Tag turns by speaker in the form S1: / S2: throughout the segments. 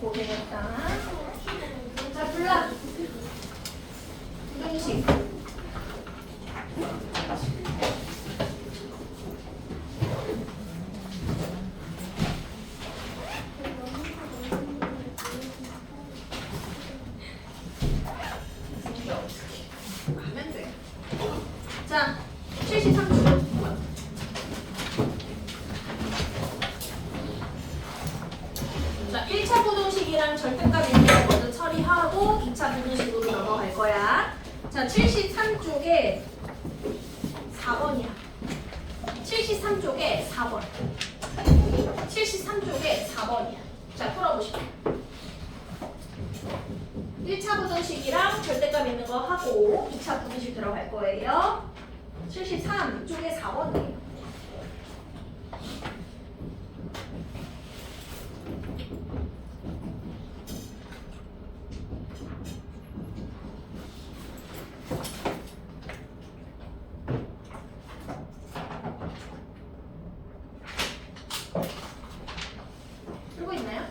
S1: 고생했다. 자, 불러. 부등식. 하면 돼. 자, 73초. 자, 1차 부등식이랑 절대값 있는 거 먼저 처리하고 2차 부등식으로 넘어갈 거야. 자, 73쪽에 4번이야. 73쪽에 4번. 73쪽에 4번이야. 자, 풀어보시죠. 1차 부등식이랑 절대값 있는 거 하고 2차 부등식 들어갈 거예요. 73쪽에 4번이에요. 풀고 있나요?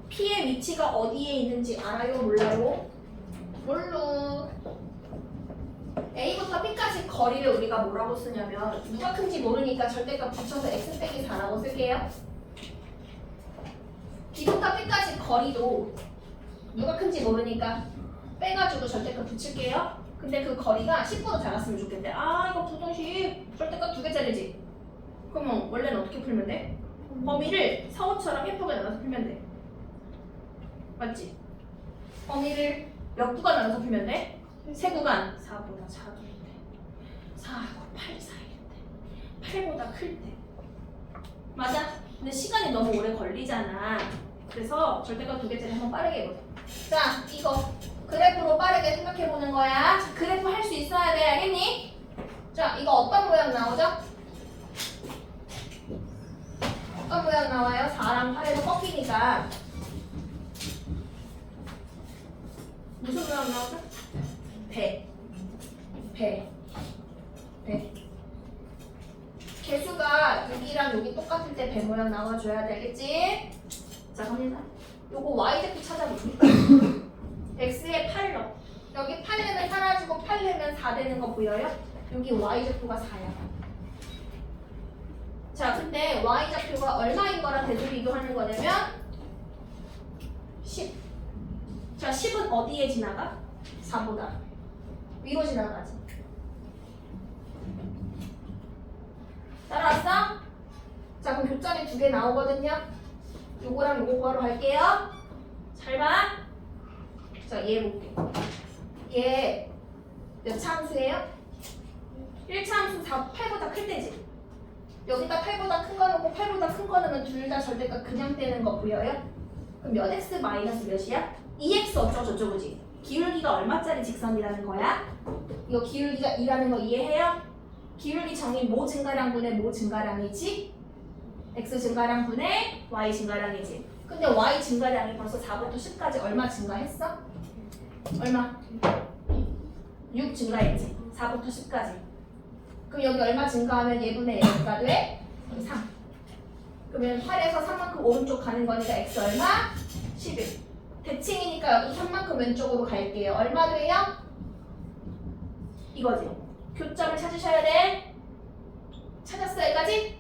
S1: P의 위치가 어디에 있는지 알아요? 몰라요? 몰라. A부터 B까지 거리를 우리가 뭐라고 쓰냐면 누가 큰지 모르니까 절대값 붙여서 X 빼기 4라고 쓸게요. B부터 B까지 거리도 누가 큰지 모르니까 빼가지고 절대값 붙일게요. 근데 그 거리가 10보다 작았으면 좋겠대. 아, 이거 부등식 절대값 2개짜리지. 그러면 원래는 어떻게 풀면 돼? 범위를 서우처럼 예쁘게 나눠서 풀면 돼. 맞지? 범위를 몇 구간 나눠서 풀면 돼? 세 구간. 4보다 작을 때, 4하고 8 사이일 때, 8보다 클 때. 맞아? 근데 시간이 너무 오래 걸리잖아. 그래서 절대값 2개짜리 한번 빠르게 해보자. 자, 이거 그래프로 빠르게 생각해보는 거야. 자, 그래프 할 수 있어야 돼. 알겠니? 자, 이거 어떤 모양 나오죠? 어떤 모양 나와요? 4랑 8에서 꺾이니까 무슨 모양 나오죠? 배. 개수가 6이랑 여기 똑같을 때 배 모양 나와줘야 되겠지? 자, 갑니다. 요거 y좌표 찾아보기. x에 8 넣어. 여기 8 내면 사라지고 8 내면 4 되는 거 보여요? 여기 y좌표가 4야. 자, 근데 y좌표가 얼마인 거랑 대조 비교하는 거냐면 10. 자, 10은 어디에 지나가? 4보다 위로 지나가지. 따라왔어? 자, 그럼 교점이 2개 나오거든요. 요거랑 요거 구하러 갈게요. 잘 봐. 자, 얘 볼게. 얘 몇 차 함수예요? 1차 함수 8보다 클 때지. 여기다 8보다 큰 거 넣고 8보다 큰 거 넣으면 둘 다 절대값 그냥 떼는 거 보여요? 그럼 몇 x 마이너스 몇이야? 2x 어쩌고저쩌고지. 기울기가 얼마짜리 직선이라는 거야? 이거 기울기가 2라는 거 이해해요? 기울기 정의 모 증가량분의 모 증가량이지? x 증가량 분의 y 증가량이지. 근데 y 증가량이 벌써 4부터 10까지 얼마 증가했어? 얼마? 6 증가했지. 4부터 10까지. 그럼 여기 얼마 증가하면 얘분의 x가 돼? 3. 그러면 8에서 3만큼 오른쪽 가는 거니까 x 얼마? 11. 대칭이니까 여기 3만큼 왼쪽으로 갈게요. 얼마 돼요? 이거지. 교점을 찾으셔야 돼. 찾았어 여기까지?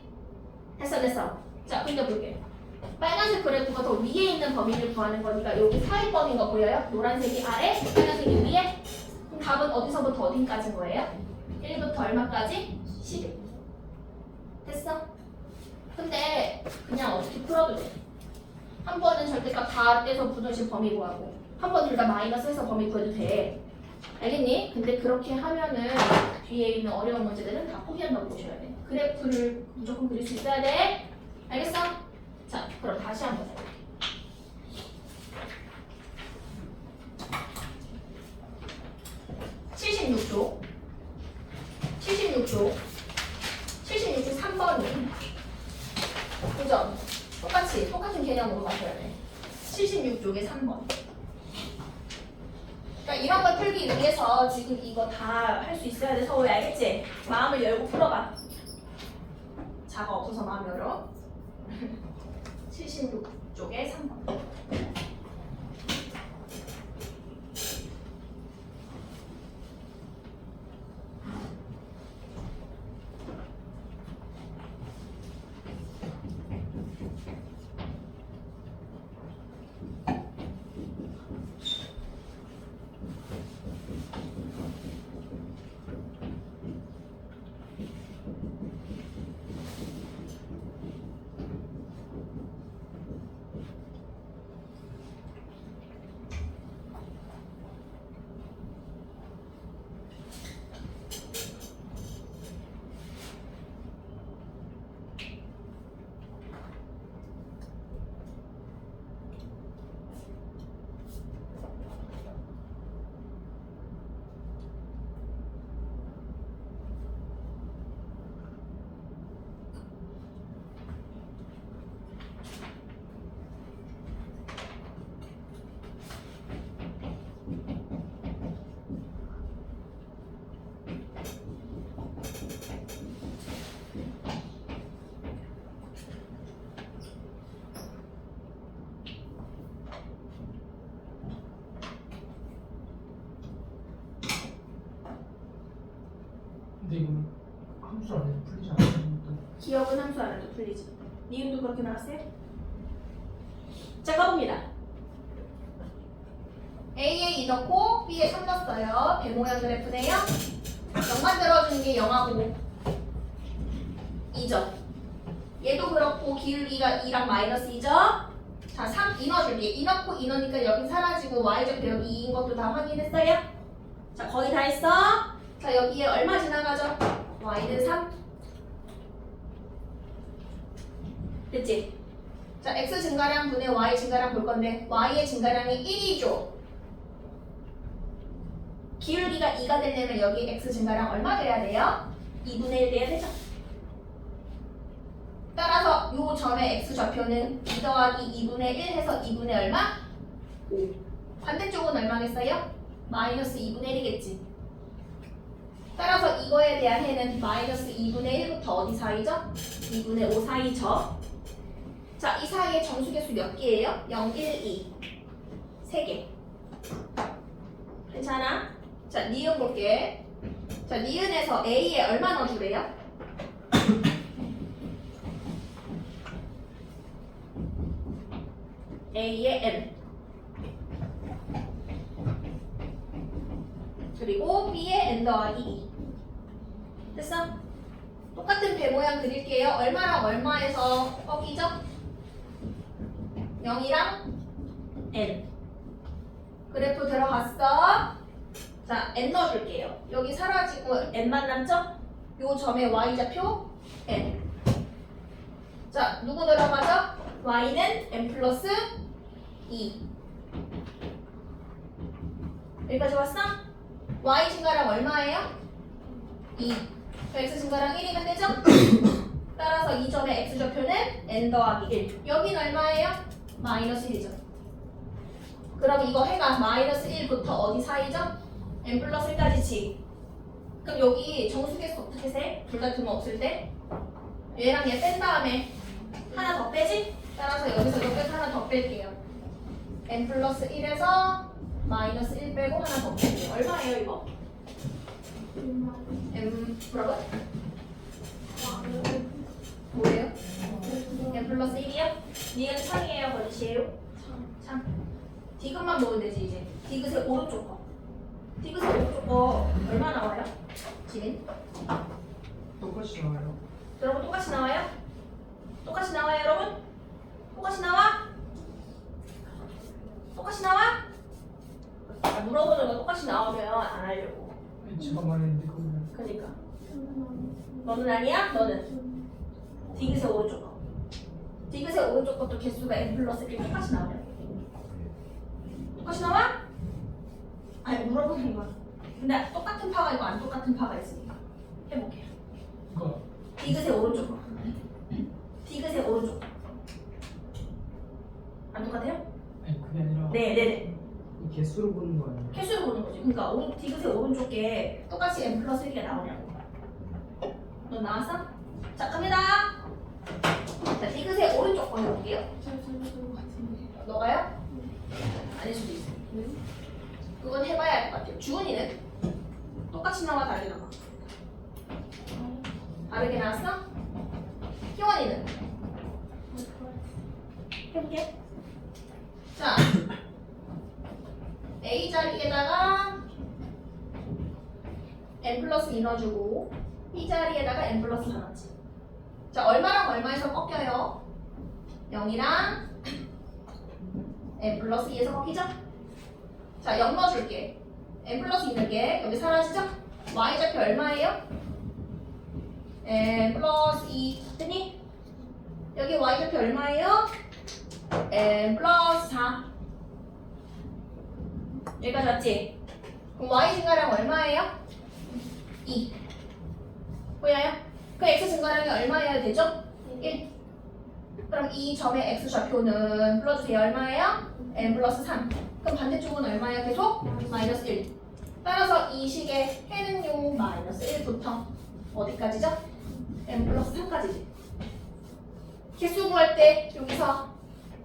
S1: 됐어. 자, 근데 볼게. 빨간색 그래프가 더 위에 있는 범위를 구하는 거니까 여기 사이범인 거 보여요? 노란색이 아래, 빨간색이 위에. 그럼 답은 어디서부터 어딘까지인 거예요? 1부터 얼마까지? 11. 됐어? 근데 그냥 어떻게 풀어도 돼. 한 번은 절대값 다 떼서 부등식 범위 구하고 한 번 둘 다 마이너스 해서 범위 구해도 돼. 알겠니? 근데 그렇게 하면은 뒤에 있는 어려운 문제들은 다 포기한다고 보셔야 돼. 그래프를 무조건 그릴 수 있어야 돼. 알겠어? 자, 그럼 다시 한번 해볼게. (76조) 76조 3번이 5점. 똑같은 개념으로 가셔야 돼. 76쪽에 3번. 그러니까 이런 걸 풀기 위해서 지금 이거 다 할 수 있어야 돼. 서울에 알겠지? 마음을 열고 풀어봐. 자가 없어서 마음 열어. 76쪽에 3번.
S2: 근데 이거는 함수 안에서 풀리지 않습니다.
S1: 기억은 함수 안 해도 풀리지. 니은도 그렇게 나왔어요? 자, 가봅니다. A에 2 넣고 B에 3 넣었어요. 배 모양 그래프네요. 0 만들어주는 게 0하고 2죠. 얘도 그렇고 기울기가 2랑 마이너스 2죠. 자, 3, 2 넣어줄게. 2 넣고 2 넣으니까 여기 사라지고 Y적 배역이 2인 것도 다 확인했어요? 자, 거의 다 했어. 자, 여기에 얼마 지나가죠? Y는 3. 됐지? 자, X 증가량 분의 Y 증가량 볼 건데 Y의 증가량이 1이죠. 기울기가 2가 되려면 여기 X 증가량 얼마 돼야 돼요? 2분의 1 돼야 되죠. 따라서 요 점의 X 좌표는 2 더하기 2분의 1 해서 2분의 얼마? 5. 반대쪽은 얼마겠어요? 마이너스 2분의 1이겠지. 따라서 이거에 대한 해는 마이너스 2분의 1부터 어디 사이죠? 2분의 5 사이죠. 자, 이 사이에 정수계수 몇 개예요? 0, 1, 2. 3개. 괜찮아? 자, 니은 볼게. 자, 니은에서 A에 얼마 넣어주래요? A에 M. 그리고 B에 N 더하기 2. 됐어? 똑같은 배 모양 그릴게요. 얼마랑 얼마에서 꺾이죠? 0이랑 N. 그래프 들어갔어. 자, N 넣어줄게요. 여기 사라지고 N만 남죠? 요 점의 Y좌표 N. 자, 누구 들어가죠? Y는 N 플러스 2. 여기까지 왔어? Y 증가량 얼마예요? 2. X 증가량 1이면 되죠? 따라서 이 점의 X좌표는 N 더하기 1. 여긴 얼마예요? 마이너스 1이죠. 그럼 이거 해가 마이너스 1부터 어디 사이죠? N 플러스 1까지 지. 그럼 여기 정수계수 어떻게 세? 둘 다 등 없을 때 얘랑 얘 뺀 다음에 하나 더 빼지? 따라서 여기서 여기서 하나 더 뺄게요. N 플러스 1에서 마이너스 1 빼고 하나 더 뺄게요. 얼마예요 이거? M 뭐라고? 뭐예요? N 플러스 1이요? 니은 창이에요? 버릇이에요? 창. 디귿만 보면 되지 이제. 디귿의 오른쪽 거. 디귿의 오른쪽 거 얼마 나와요? 지민?
S2: 똑같이 나와요.
S1: 여러분 똑같이 나와요? 똑같이 나와요 여러분? 똑같이 나와? 똑같이 나와? 아, 물어보는 거 똑같이 나오면 안 하려고.
S2: 제가 말했는데 그거는
S1: 그러니까 너는 아니야? 너는 디귿의 오른쪽 거. 디귿의 오른쪽 것도 개수가 n 플러스 1 똑같이 나와요? 똑같이 나와? 아니 물어보는 거야. 근데 똑같은 파가 있고 안 똑같은 파가 있으니까 해볼게요.
S2: 이거
S1: 디귿의 오른쪽 거. 디귿의 오른쪽 거. 네네네.
S2: 이 개수로 보는 거 아니에요?
S1: 개수를 보는 거지. 그러니까 디귿의 오른쪽에 똑같이 n 플러스 1이 나오냐고. 너 나왔어? 자 갑니다. 자 디귿의 오른쪽 거 해볼게요. 너가요? 아닐 수도 있어. 그건 해봐야 할 것 같아요. 주은이는 똑같이 나와 다르게 나와? 다르게 나왔어? 희원이는? 해볼게. 자 A 자리에다가 n 플러스 2 넣어주고 B 자리에다가 n 플러스 4 넣지. 자 얼마랑 얼마에서 꺾여요? 0이랑 n 플러스 2에서 꺾이죠? 자 0 넣어줄게. n 플러스 2 넣을게. 여기 사라지죠? y좌표 얼마예요? n 플러스 2 됐니? 여기 y좌표 얼마예요? n 플러스 4 여기까지 왔지? 그럼 y 증가량 얼마예요? 2 보여요? 그 x 증가량이 얼마여야 되죠? 1 그럼 이 점의 x좌표는 불러주세요. 얼마예요? n 플러스 3 그럼 반대쪽은 얼마예요? 계속? 마이너스 1 따라서 이 식의 해는요 마이너스 1부터 어디까지죠? n 플러스 3까지지. 개수 구할 때 여기서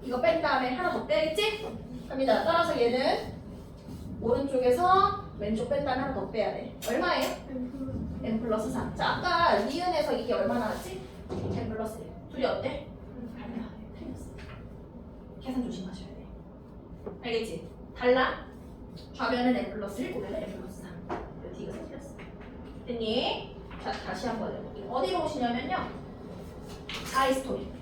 S1: 이거 뺀 다음에 하나 더 빼야겠지? 갑니다. 따라서 얘는 오른쪽에서 왼쪽 뺀 다음에 하나 더 빼야 돼. 얼마예요? n 플러스 3. 자 아까 니은에서 이게 얼마 나왔지? n 플러스 1. 둘이 어때? 달라. 틀렸어. 계산 조심하셔야 돼. 알겠지? 달라. 좌변은 n 플러스 1, 고변은 n 플러스 3. 이 D가 틀렸어. 됐니? 자 다시 한번 해볼게요. 어디로 오시냐면요. 아이스토리.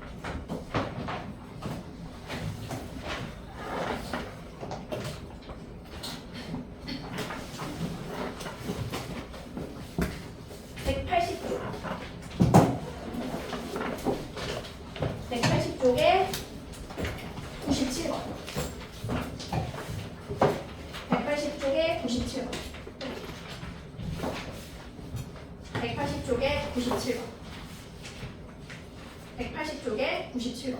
S1: 쪽에 97번 180쪽에 97번 180쪽에 97번 180쪽에 97번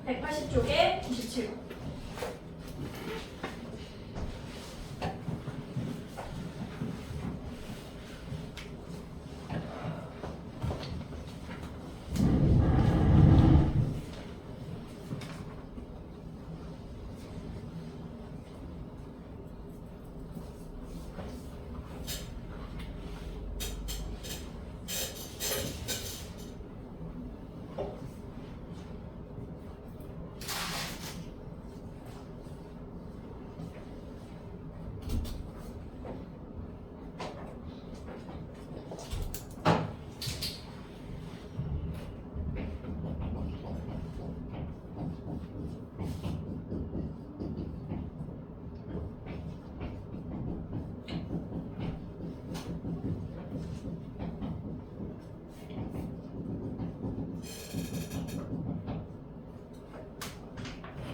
S1: 180쪽에 97번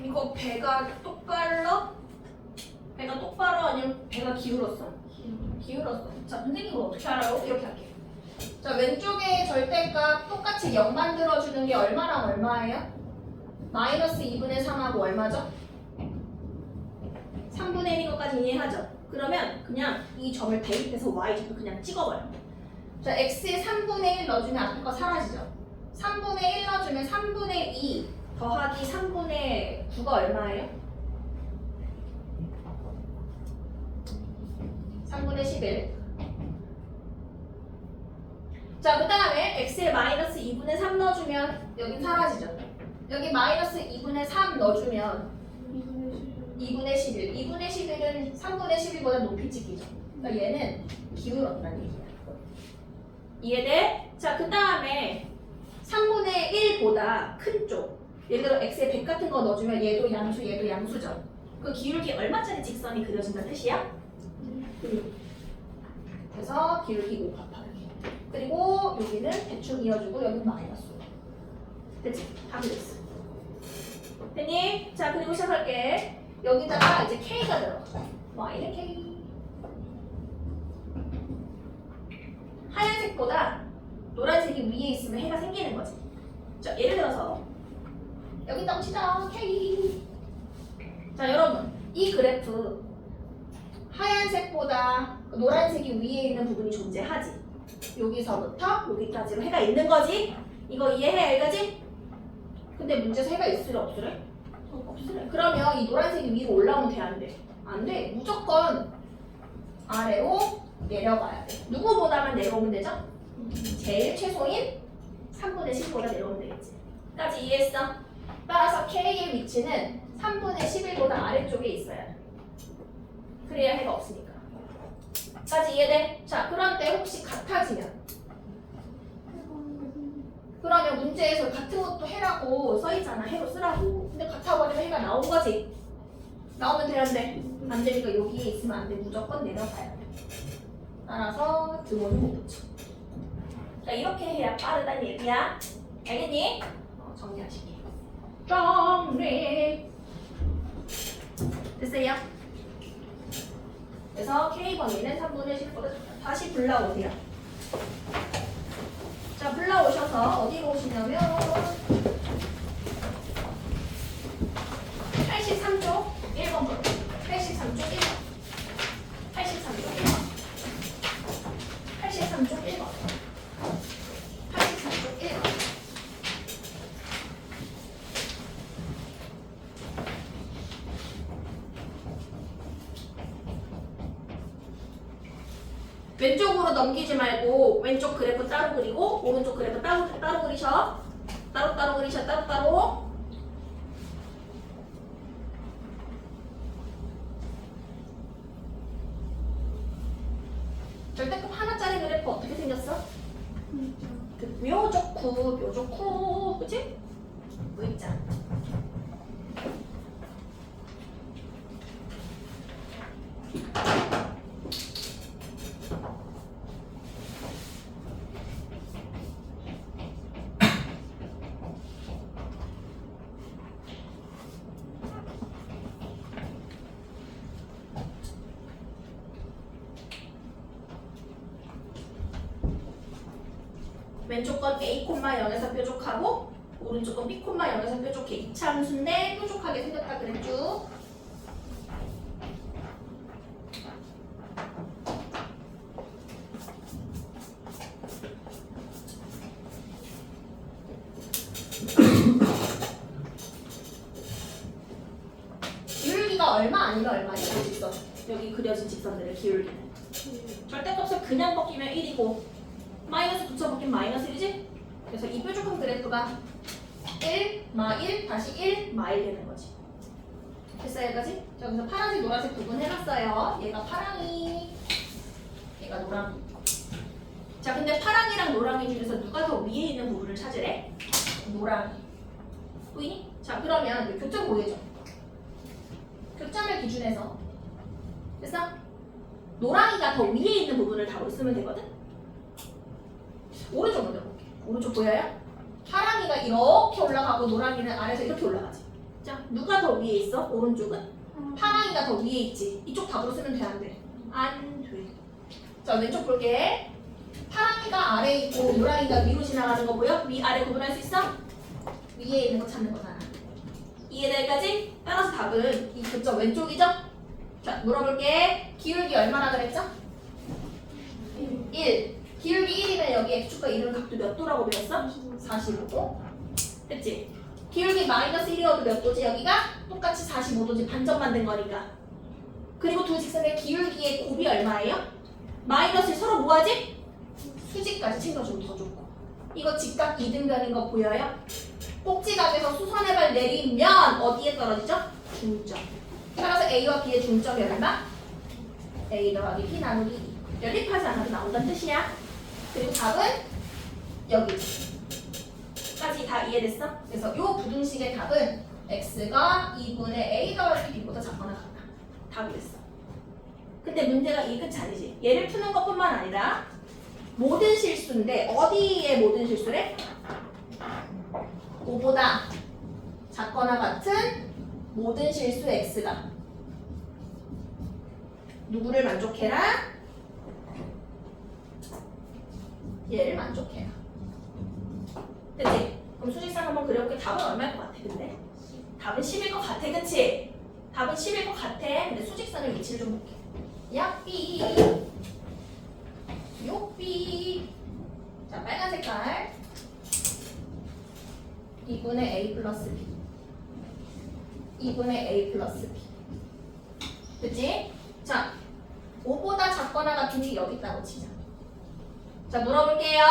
S1: 이거 배가 똑바로? 배가 똑바로 아니면 배가 기울었어? 기울었어. 자, 선생님 이거 어떻게 알아요? 이렇게 할게요. 자, 왼쪽에 절대값 똑같이 0 만들어주는 게 얼마랑 얼마예요? 마이너스 2분의 3하고 얼마죠? 3분의 1인 것까지 이해하죠? 그러면 그냥 이 점을 대입해서 y좌표 그냥 찍어버려. 자, x에 3분의 1 넣어주면 앞에 거 사라지죠? 3분의 1 넣어주면 3분의 2 더하기 3분의 9가 얼마예요? 3분의 11. 자, 그 다음에 x에 마이너스 2분의 3 넣어주면 여긴 사라지죠? 여기 마이너스 2분의 3 넣어주면 2분의 11. 2분의 11은 3분의 11보다 높이 찍히죠? 그러니까 얘는 기울었다는 얘기야. 이해돼? 자, 그 다음에 3분의 1보다 큰 쪽. 예를 들어 x에 100 같은 거 넣어주면 얘도 양수, 얘도 양수죠. 그 기울기 얼마짜리 직선이 그려진다는 뜻이야? 그래서 기울기 5 곱하기. 그리고 여기는 대충 이어주고 여기는 마이너스. 됐지? 다 그렸어. 됐니? 자, 그리고 시작할게. 여기다가 이제 k가 들어가. y는 k. 하얀색보다 노란색이 위에 있으면 해가 생기는 거지. 자, 예를 들어서 여기다 치자 k. 자 여러분 이 그래프 하얀색보다 노란색이 위에 있는 부분이 존재하지. 여기서부터 여기까지로 해가 있는 거지. 이거 이해해 이거지? 근데 문제에서 해가 있으래 없으래? 없으래. 그러면 이 노란색이 위로 올라오면 돼 안 돼? 안 돼. 무조건 아래로 내려가야 돼. 누구보다만 내려오면 되죠? 제일 최소인 3분의 10보다 내려오면 되겠지. 까지 이해했어? 따라서 K의 위치는 3분의 11보다 아래쪽에 있어야 돼. 그래야 해가 없으니까. 까지 이해돼? 자, 그런데 혹시 같아지면 그러면 문제에서 같은 것도 해라고 써있잖아. 해로 쓰라고. 근데 같아버리면 해가 나온 거지. 나오면 되는데 안 되니까 여기에 있으면 안 돼. 무조건 내려가야 돼. 따라서 등호는 못 붙여. 자, 이렇게 해야 빠르다는 얘기야. 알겠니? 정리하시기. 정리. 됐어요? 그래서 K 범위는 3분의 10보다 작다. 다시 불러오세요. 자, 불러오셔서 어디로 오시냐면 83쪽 1번 보러. 83쪽 1번. 83쪽 1번. 83쪽 1번. 83쪽 1번. 왼쪽으로 넘기지 말고 왼쪽 그래프 따로 그리고 오른쪽 그래프 따로 그리셔. 따로 그리셔. 따로. 절대값 하나짜리 그래프 어떻게 생겼어? 그 묘좋고 그치? 뭐 있잖아. 왼쪽 건 A, 0에서 뾰족하고 오른쪽 건 B, 0에서 뾰족해. 이차함수인데 뾰족하게 생겼다 그랬죠. 기울기가 얼마 아니면 얼마냐 이 직선. 여기 그려진 직선들의 기울기는 절대값을 그냥 벗기면 1이고 마이너스 붙여먹긴 마이너스 1이지? 그래서 이 뾰족한 그래프가 1, 마 1, 다시 1, 마 1 되는 거지. 됐어요, 여기까지? 자, 그래서 파란색, 노란색 구분해놨어요. 얘가 파랑이, 얘가 노랑이. 자, 근데 파랑이랑 노랑이 중에서 누가 더 위에 있는 부분을 찾으래? 노랑이. 보이니? 자, 그러면 교점 보이죠? 교점을 기준해서 됐어? 노랑이가 더 위에 있는 부분을 답으로 쓰면 되거든? 오른쪽 먼저 볼게. 오른쪽 보여요? 파랑이가 이렇게 올라가고 노랑이는 아래서 이렇게 올라가지. 자, 누가 더 위에 있어? 오른쪽은? 파랑이가 더 위에 있지. 이쪽 답으로 쓰면 돼, 안 돼? 안 돼. 자, 왼쪽 볼게. 파랑이가 아래에 있고 노랑이가 위로 지나가는 거 보여? 위, 아래 구분할 수 있어? 위에 있는 거 찾는 거잖아. 이해될까지? 따라서 답은 이 교점 왼쪽이죠? 자, 물어볼게. 기울기 얼마나 그랬죠? 1. 기울기 1이면 여기 x축과 이루는 각도 몇 도라고 배웠어? 45도. 됐지? 기울기 마이너스 1이어도 몇 도지? 여기가 똑같이 45도지. 반점 만든 거니까. 그리고 두 직선의 기울기의 곱이 얼마예요? 마이너스 서로 뭐하지? 수직까지 챙겨주면 더 좋고. 이거 직각 이등변인 거 보여요? 꼭지각에서 수선의 발 내리면 어디에 떨어지죠? 중점. 따라서 A와 B의 중점이 얼마? A 더하기 B 나누기 2. 연립하지 않아도 나온다는 뜻이야. 그리고 답은 여기까지 다 이해됐어? 그래서 이 부등식의 답은 x가 2분의 a 더하기 b보다 작거나 같다. 답이 됐어. 근데 문제가 이 끝이 아니지. 얘를 푸는 것뿐만 아니라 모든 실수인데 어디에 모든 실수래? 5보다 작거나 같은 모든 실수 x가 누구를 만족해라? 얘를 만족해요. 됐지? 그럼 수직상 한번 그려볼게. 답은 얼마일 것 같아, 근데? 답은 10일 것 같아, 그치? 답은 10일 것 같아. 근데 수직선의 위치를 좀 볼게. 야삐 요삐. 자, 빨간 색깔 2분의 a 플러스 b 2분의 a 플러스 b. 그치? 자, 5보다 작거나 같은 게 여기 있다고 치자. 자, 물어볼게요.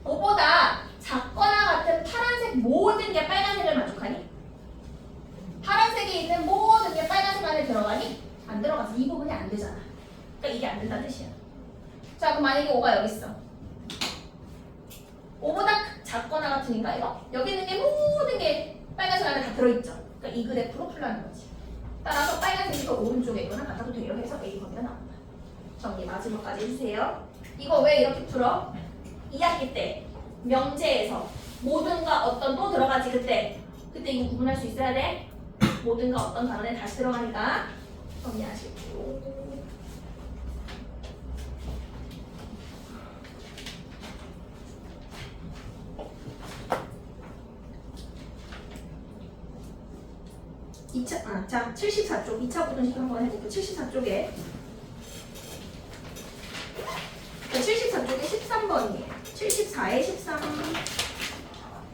S1: 5보다 작거나 같은 파란색 모든 게 빨간색을 만족하니? 파란색에 있는 모든 게 빨간색 안에 들어가니? 안 들어가서 이 부분이 안 되잖아. 그러니까 이게 안 된다는 뜻이야. 자, 그럼 만약에 5가 여기 있어. 5보다 작거나 같으니까 이거 여기 있는 게 모든 게 빨간색 안에 다 들어있죠. 그러니까 이 그래프로 풀라는 거지. 따라서 빨간색이 더 오른쪽에 있거나 같아도 돼요 해서 A 범위가 나온다. 정리 마지막까지 해주세요. 이거 왜 이렇게 풀어? 2학기 때 명제에서 모든가 어떤 또 들어가지 그때 이거 구분할 수 있어야 돼. 모든가 어떤 단원에 다시 들어가니까 정리하시고. 자, 74쪽 2차 부등식 한번 해볼게요. 74쪽에 74쪽에 13번이에요. 74에 13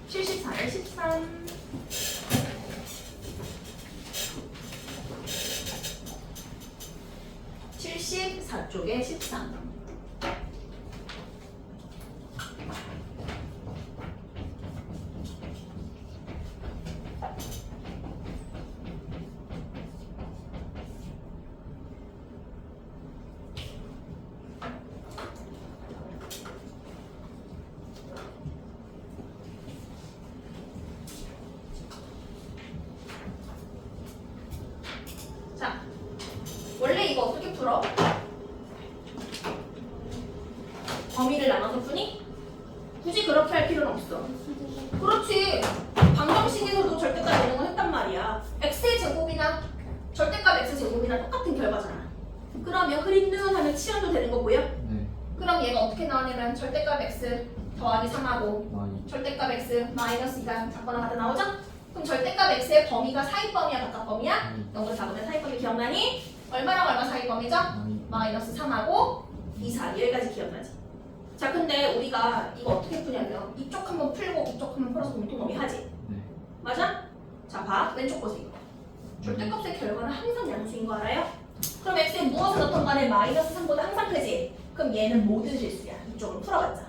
S1: 74에 13 74쪽에 13. 자, 원래 이거 어떻게 풀어? 범위를 나눠서 푸니? 굳이 그렇게 할 필요는 없어. 그렇지. 방정식에서도 절대값 이런 거 했단 말이야. x의 제곱이나 절대값 x 제곱이나 똑같은 결과잖아. 그러면 흐릿눈 하면 치환도 되는 거 보여?
S3: 네.
S1: 그럼 얘가 어떻게 나오냐면 절대값 x 더하기 3하고
S3: 많이.
S1: 절대값 x 마이너스 2가 작거나 같다 나오죠? 그럼 절대값 x의 범위가 사이범위야 바깥범위야? 영어로 잡으면 사이범위 기억나니? 얼마랑 얼마 사이범위죠?
S3: 많이.
S1: 마이너스 3하고 2, 4 여기까지 기억나지? 자, 근데 우리가 이거 어떻게 푸냐면 이쪽 한번 풀고 이쪽 한번 풀어서 공통범위 하지?
S3: 네.
S1: 맞아? 자, 봐. 왼쪽 보세요. 절대값의 결과는 항상 양수인 거 알아요? 그럼 x에 무엇을 넣던 간에 마이너스 3보다 항상 크지? 그럼 얘는 모든 실수야. 이쪽으로 풀어봤자.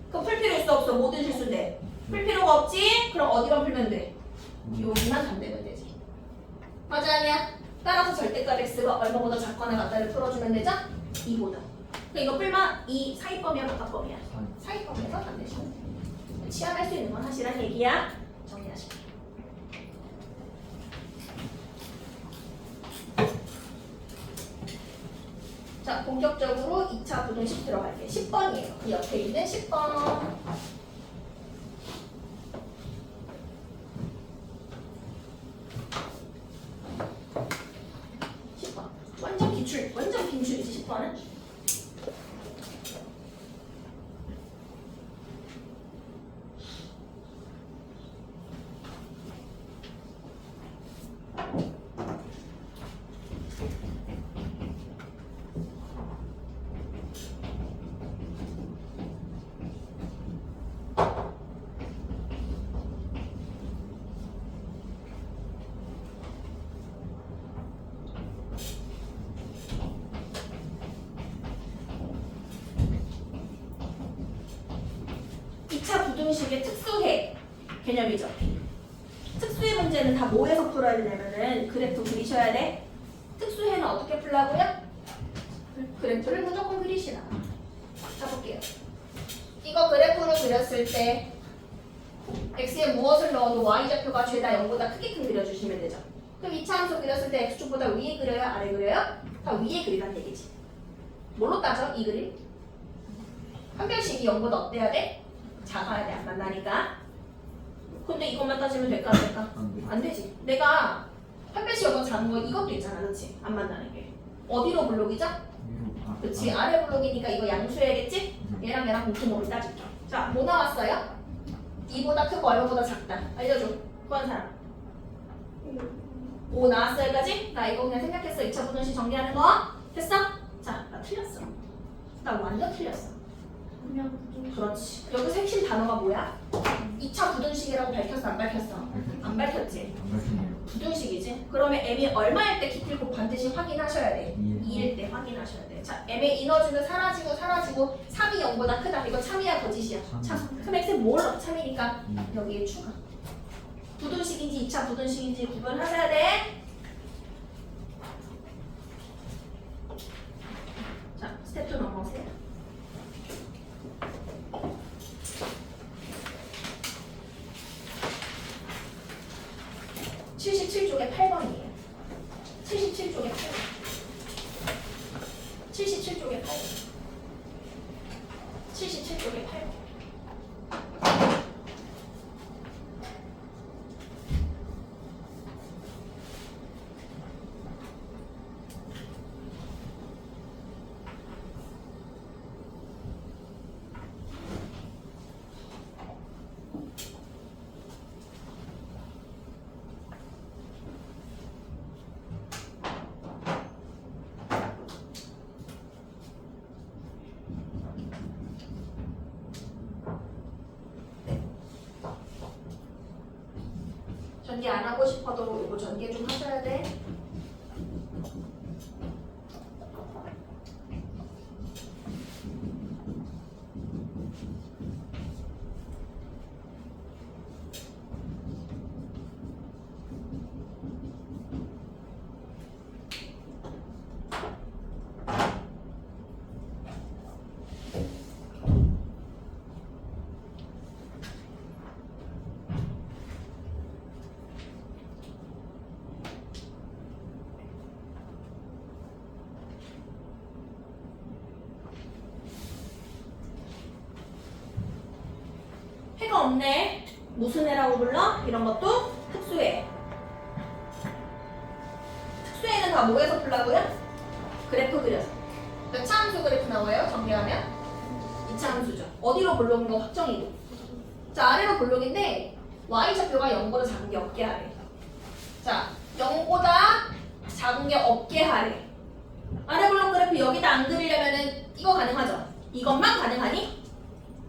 S1: 그럼 풀 필요 있어 없어? 모든 실수인데 풀 필요가 없지? 그럼 어디만 풀면 돼? 여기만 감되면 되지. 맞아 아니야? 따라서 절대값 x가 얼마보다 작거나 같다를 풀어주면 되죠? 2보다. 그러니까 이거 풀만 이 사이범위야 바깥범위야? 사이범위에서 감내시면 돼. 치환할 수 있는 건 하시란 얘기야. 정리하시고. 자, 본격적으로 2차 부등식 들어갈게요. 10번이에요. 그 옆에 있는 10번. 10번. 완전 기출, 완전 빈출이지 10번은. 부등식의 특수해 개념이죠. 특수해 문제는 다 뭐에서 풀어야 되냐면은 그래프 그리셔야 돼. 특수해는 어떻게 풀라고요? 그래프를 무조건 그리시라. 자, 볼게요. 이거 그래프를 그렸을 때 x에 무엇을 넣어도 y좌표가 죄다 0보다 크게 그려주시면 되죠. 그럼 이차 함수 그렸을 때 x축보다 위에 그려요? 아래 그려요? 다 위에 그리란 얘기지. 뭘로 따져? 이 그림? 한 별씩이 0보다 어때야 돼? 작아야 돼. 안 만나니까. 근데 이것만 따지면 될까 안 될까?
S3: 안 돼.
S1: 안 되지. 내가 한 별씩 0보다 작은 거 이것도 있잖아. 그렇지? 안 만나는 게. 어디로 블록이죠?
S3: 위로.
S1: 그렇지. 아래 블록이니까 이거 양수해야겠지? 얘랑 얘랑 공통범위 따질게. 자, 뭐 나왔어요? 2보다 크고 얼마보다 작다. 알려줘. 구한 사람. 5 나왔어 여기까지? 나 이거 그냥 생각했어. 2차 부등식 정리하는 거. 됐어? 자, 나 틀렸어. 나 완전 틀렸어. 그렇지. 여기서 핵심 단어가 뭐야? 2차 부등식이라고 밝혔어? 안 밝혔어? 안 밝혔지?
S2: 안 밝히네요.
S1: 부등식이지? 그러면 m이 얼마일 때 깊이를 꼭 반드시 확인하셔야 돼. 2일 때 확인하셔야 돼. 자, m의 이너지는 사라지고 3이 0보다 크다. 이거 참이야 거짓이야? 참. 그럼 x는 뭘 넣어? 참이니까 여기에 추가. 부등식인지 2차 부등식인지 구분하셔야 돼. 자, 스텝 2 넘어오세요. 77쪽에 8번이에요. 77쪽에 8번. 77쪽에 8번. 77쪽에 8번. 전개 안 하고 싶어도 이거 전개 좀 하셔야 돼. 해가 없네. 무슨 해라고 불러? 이런 것도 특수해. 특수해는 다 뭐에서 풀라고요? 그래프 그려서. 몇 차 함수 그래프 나와요? 정리하면? 2차 함수죠. 어디로 볼록인 거 확정이고. 자, 아래로 볼록인데 y좌표가 0보다 작은 게 없게 하래. 자, 0보다 작은 게 없게 하래. 아래 볼록 그래프 여기다 안 그리려면은 이거 가능하죠? 이것만 가능하니?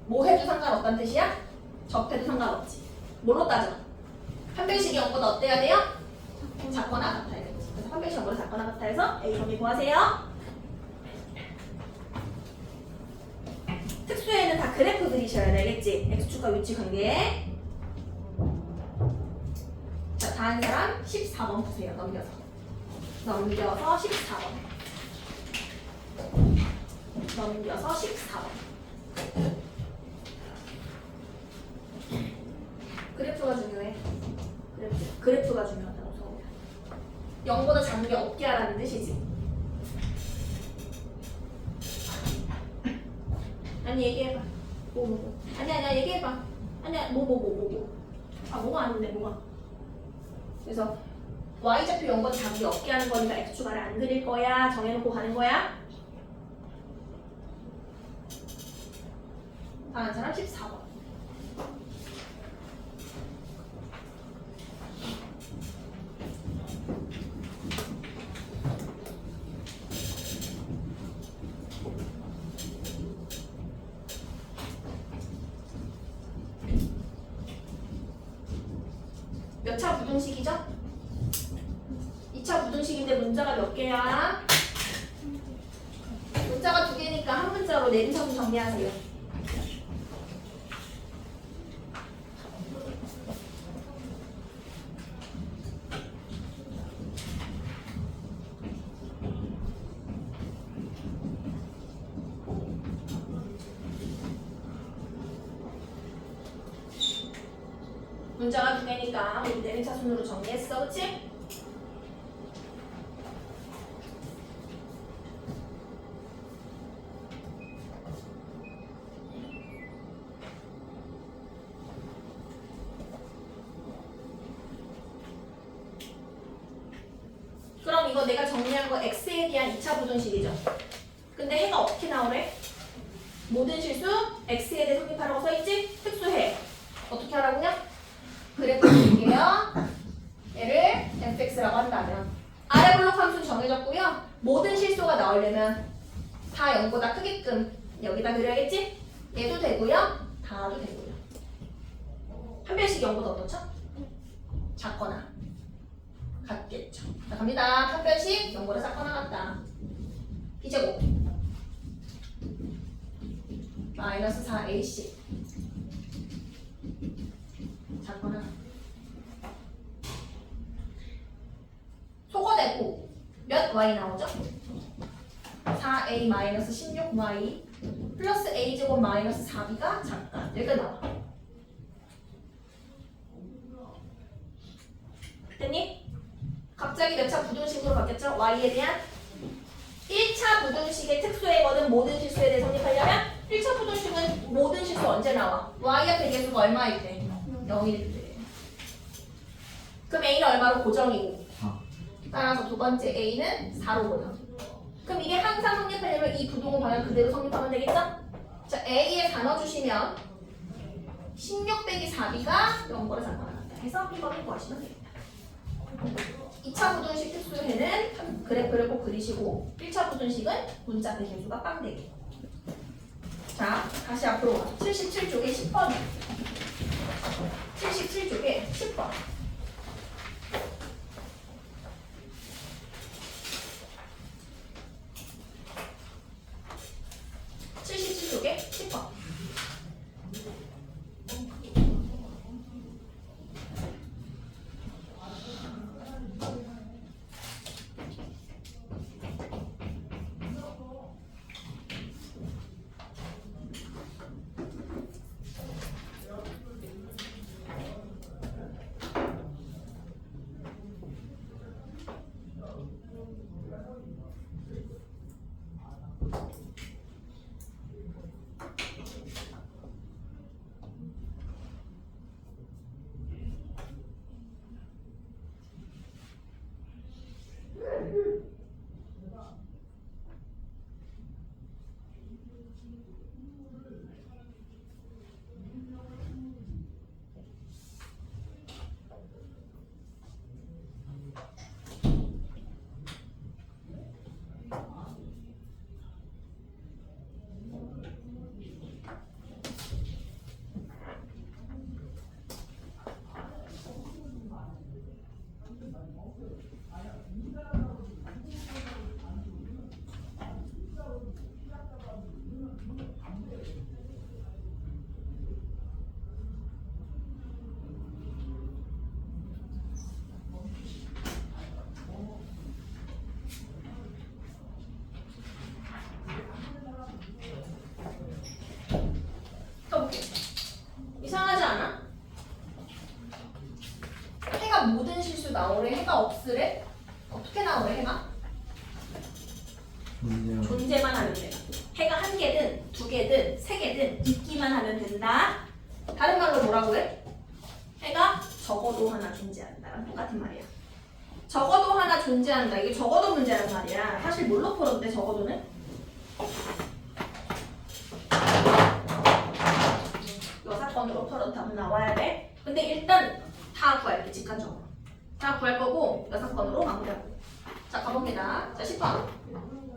S1: 뭐 해도 상관없다는 뜻이야? 접해도 상관없지. 뭘로 따져? 판별식이 0보다 어때야 돼요? 작거나 같아야 되지. 그래서 판별식 0보다 작거나 같아 해서 A 정리 구하세요. 특수에는 다 그래프 그리셔야 되겠지. X축과 위치 관계. 자, 다른 사람 14번 보세요. 넘겨서 14번. 넘겨서 14번. 그래프가 중요해. 그래프가 중요하다고 서울이야. 0보다 작은 게 없게 하라는 뜻이지. 아니 얘기해봐. 뭐. 아니야 얘기해봐. 아니야 뭐. 아 뭐가 아닌데 뭐가. 그래서 y좌표 0보다 작은 게 없게 하는 거니까 x축 아래 안 그릴 거야. 정해놓고 가는 거야. 다른 사람 14번. 몇 차 부등식이죠? 2차 부등식인데 문자가 몇 개야? 문자가 2개니까 한 문자로 내림차순 정리하세요. 문자가 2개니까 우리 내림차순으로 정리했어, 그치? 그럼 이거 내가 정리한 거 x에 대한 2차 부등식이죠. 근데 해가 어떻게 나오래? 모든 실수 x에 대해 성립하라고 써있지? 특수해. 어떻게 하라고요? 그래프 볼게요. 얘를 fx라고 한다면 아래 블록 함수는 정해졌고요. 모든 실수가 나오려면 다 0보다 크게끔 여기다 그려야겠지? 얘도 되고요. 다도 되고요. 한 별씩 0보다 어떻죠? 작거나 같겠죠. 자, 갑니다. 한 별씩 0보다 작거나 같다. b제곱 마이너스 4ac 작거나 소거되고 몇 y 나오죠? 4a 마이너스 16y 플러스 a제곱 마이너스 4b가 작다. 여기가 나와. 됐니? 갑자기 몇 차 부등식으로 바뀌었죠? y에 대한 1차 부등식의 특수에거든 모든 실수에 대해 성립하려면 1차 부등식은 모든 실수 언제 나와? y의 배계수가 얼마일 때? 0일 때. 그럼 a는 얼마로 고정이고? 따라서 두 번째 a는 4로 고정. 그럼 이게 항상 성립하려면 이 부동호 방향 그대로 성립하면 되겠죠? 자, a에 4 넣어주시면 16 빼기 4b가 0보다 작거나 같다 해서 B번을 구하시면 됩니다. 2차 부등식 특수에는 그래프를 꼭 그리시고 1차 부등식은 문자 배계수가 빵되기. 자, 다시 앞으로 와. 77쪽에 10번 77쪽에 10번 77쪽에 10번 이상하지 않아? 해가 모든 실수 나오래? 해가 없으래? 어떻게 나오래 해가? 존재만 하면 돼. 해가 한 개든 두 개든 세 개든 있기만 하면 된다. 다른 말로 뭐라고 해? 해가 적어도 하나 존재한다랑 똑같은 말이야. 적어도 하나 존재한다. 이게 적어도 문제란 말이야. 사실 뭘로 풀었는데 적어도는? 이 사건으로 풀었다면 나와야 돼. 근데 일단 다 구할게. 직관적으로. 다 구할 거고 이 사건으로 마무리하고. 자, 가봅니다. 자, 10번.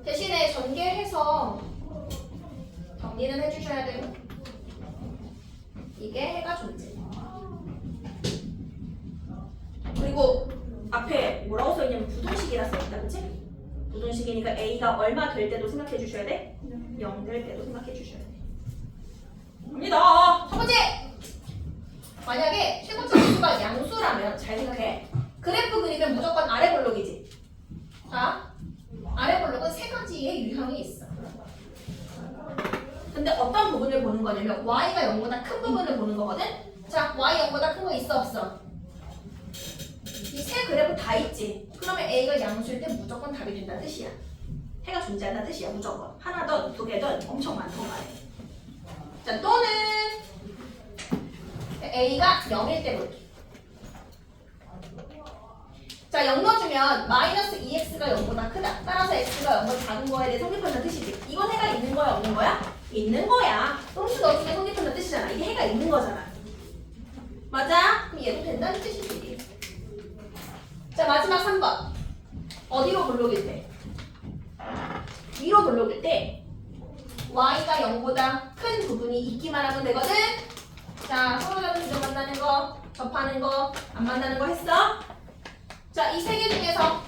S1: 대신에 전개해서 정리는 해주셔야 되고 이게 해가 존재. 그리고 앞에 뭐라고 써있냐면 부동식이라 써있다. 그치? 부동식이니까 A가 얼마 될 때도 생각해 주셔야 돼. 0 될 때도 생각해 주셔야 돼. 갑니다. 첫 번째! 만약에 최고차 수가 양수라면 잘 생각해. 그래프 그리면 무조건 아래 블록이지. 자, 아래 블록은 세 가지의 유형이 있어. 근데 어떤 부분을 보는 거냐면 y가 0보다 큰 부분을 보는 거거든. 자, y 0보다 큰 거 있어 없어? 이 세 그래프 다 있지. 그러면 a가 양수일 때 무조건 답이 된다는 뜻이야. 해가 존재한다는 뜻이야. 무조건. 하나든 두 개든 엄청 많던 말해. 자, 또는 a가 0일 때 볼게. 자, 0 넣어주면 마이너스 2x가 0보다 크다. 따라서 x가 0보다 작은 거에 대해 성립한다는 뜻이지. 이건 해가 있는 거야 없는 거야? 있는 거야. 음수 넣어주면 성립한다는 뜻이잖아. 이게 해가 있는 거잖아. 맞아? 그럼 얘도 된다는 뜻이지. 자, 마지막 3번. 어디로 블록일 때? 위로 블록일 때 y가 0보다 큰 부분이 있기만 하면 되거든. 자, 서로 다른 주점 만나는 거, 접하는 거, 안 만나는 거 했어? 자, 이 세 개 중에서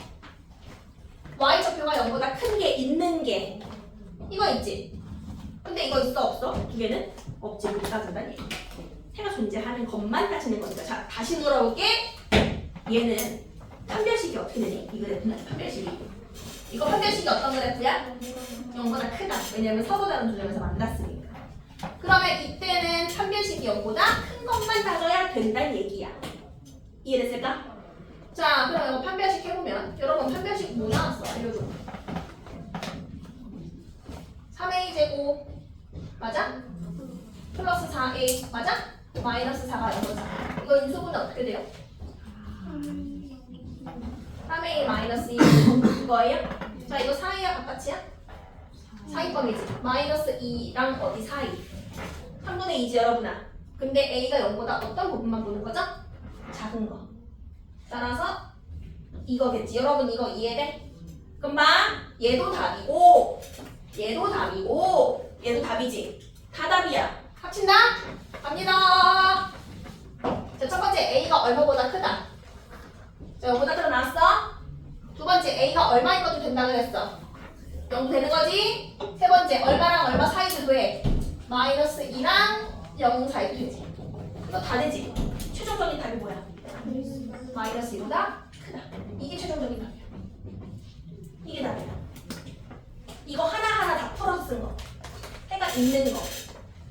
S1: y 좌표가 0보다 큰 게 있는 게 이거 있지? 근데 이거 있어 없어? 두 개는? 없지. 못 따진다는 얘기. 해가 존재하는 것만 따지는 거니까. 자, 다시 물어볼게. 얘는 판별식이 어떻게 되니? 이 그래프는 판별식이. 이거 판별식이 어떤 그래프야? 0보다 크다. 왜냐면 서로 다른 두 점에서 만났으니까. 그러면 이때는 판별식이 0보다 큰 것만 따져야 된다는 얘기야. 이해됐을까? 자, 그럼 이거 판별식 해보면 여러분 판별식 뭐 나왔어? 알려줘. 3a 제곱 맞아? 플러스 4a 맞아? 마이너스 4가 0보다. 이거 인수분해 어떻게 돼요? 3a 마이너스 2 이거예요? 자, 이거 사이야 바깥이야? 사이범위지. 마이너스 2랑 어디 사이? 3분의 2지 여러분아. 근데 a가 0보다 어떤 부분만 보는 거죠? 작은 거. 따라서 이거겠지. 여러분 이거 이해돼? 금방 얘도 답이고 얘도 답이고 얘도 답이지. 다 답이야. 합친다? 갑니다. 자, 첫 번째 a가 얼마보다 크다. 자, 0보다 크다 나왔어? 두 번째 a가 얼마인 것도 된다 그랬어. 0 되는 거지? 세 번째 얼마랑 얼마 사이도 돼? 마이너스 2랑 0 사이도 되지. 이거 다 되지? 최종적인 답이 뭐야? 마이너스 2보다 크다. 이게 최종적인 답이야. 이게 답이야. 이거 하나하나 다 풀어서 쓴 거. 해가 있는 거.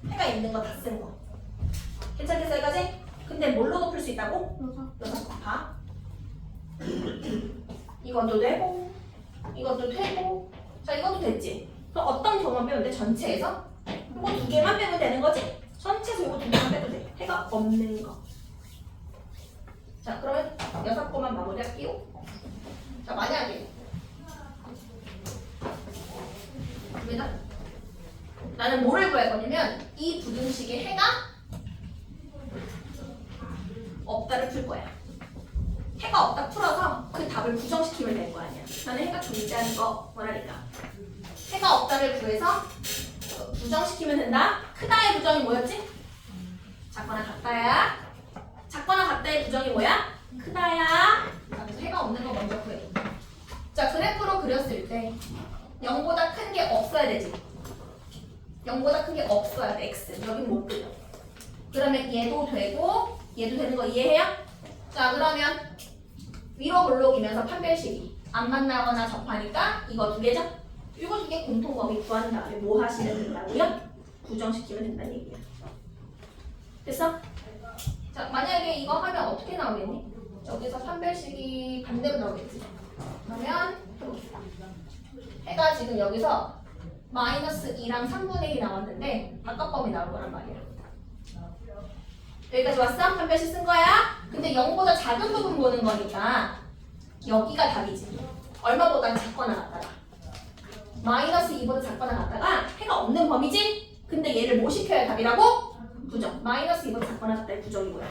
S1: 해가 있는 거 다 쓴 거. 괜찮겠어 여기까지? 근데 뭘로도 풀 수 있다고? 여섯 거 봐. 이것도 되고 이것도 되고 자 이것도 됐지? 그럼 어떤 경우만 빼면 돼? 전체에서? 이거 두 개만 빼면 되는 거지? 전체에서 이거 두 개만 빼도 돼. 해가 없는 거. 자 그러면 여섯 거만 마무리할게요. 자 만약에 됩니다. 나는 뭐를 구할 거냐면 이 부등식의 해가 없다를 풀 거야. 해가 없다 풀어서 그 답을 부정시키면 될 거 아니야. 나는 해가 존재하는 거 뭐라니까. 해가 없다를 구해서 부정시키면 된다. 크다의 부정이 뭐였지? 작거나 같다야. 작거나 같다의 부정이 뭐야? 크다야. 자, 그래서 해가 없는 거 먼저 구해. 자, 그래프로 그렸을 때 0보다 큰 게 없어야 되지. 0보다 큰 게 없어야 돼. X. 여긴 못 그려. 그러면 얘도 되고 얘도 되는 거 이해해요? 자, 그러면 위로 블록이면서 판별식이 안 만나거나 접하니까 이거 두 개죠? 이거 두 개 공통 범위 구한 다음에 뭐 하시면 된다고요? 부정시키면 된다는 얘기야. 됐어? 자, 만약에 이거 하면 어떻게 나오겠니? 여기서 판별식이 반대로 나오겠지. 그러면 해봅시다. 해가 지금 여기서 마이너스 2랑 3분의 1이 나왔는데 바깥 범위 나올 거란 말이야. 여기까지 왔어? 판별식 쓴 거야? 근데 0보다 작은 부분 보는 거니까 여기가 답이지. 얼마보다 작거나 같다가 마이너스 2보다 작거나 같다가 해가 없는 범위지? 근데 얘를 뭐 시켜야 답이라고? 부정. 마이너스 2보다 작거나 같다의 부정이 뭐야?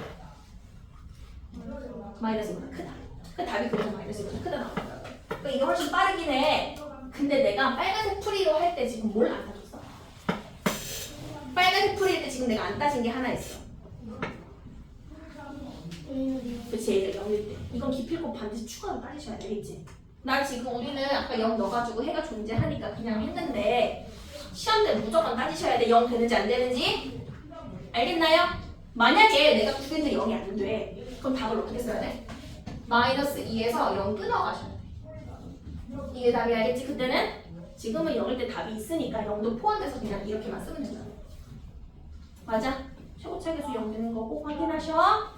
S1: 마이너스 2보다 크다. 그 답이 그래서 마이너스 2보다 크다 나온 거야. 그러니까 이거 훨씬 빠르긴 해. 근데 내가 빨간색 풀이로 할 때 지금 뭘 안 따졌어? 빨간색 풀이일 때 지금 내가 안 따진 게 하나 있어. 그치, 얘가 0일 때. 이건 기필코 반드시 추가로 따지셔야 되겠지. 나 지금 우리는 아까 0 넣어가지고 해가 존재하니까 그냥 했는데 시험 때 무조건 따지셔야 돼. 0 되는지 안 되는지. 알겠나요? 만약에 내가 두 개인데 0이 안 돼. 그럼 답을 어떻게 써야 돼? 마이너스 2에서 0 끊어가셔야 돼. 이게 답이 알겠지? 그때는? 지금은 0일 때 답이 있으니까 0도 포함돼서 그냥 이렇게만 쓰면 된다. 맞아? 최고차계수 0 되는 거 꼭 확인하셔.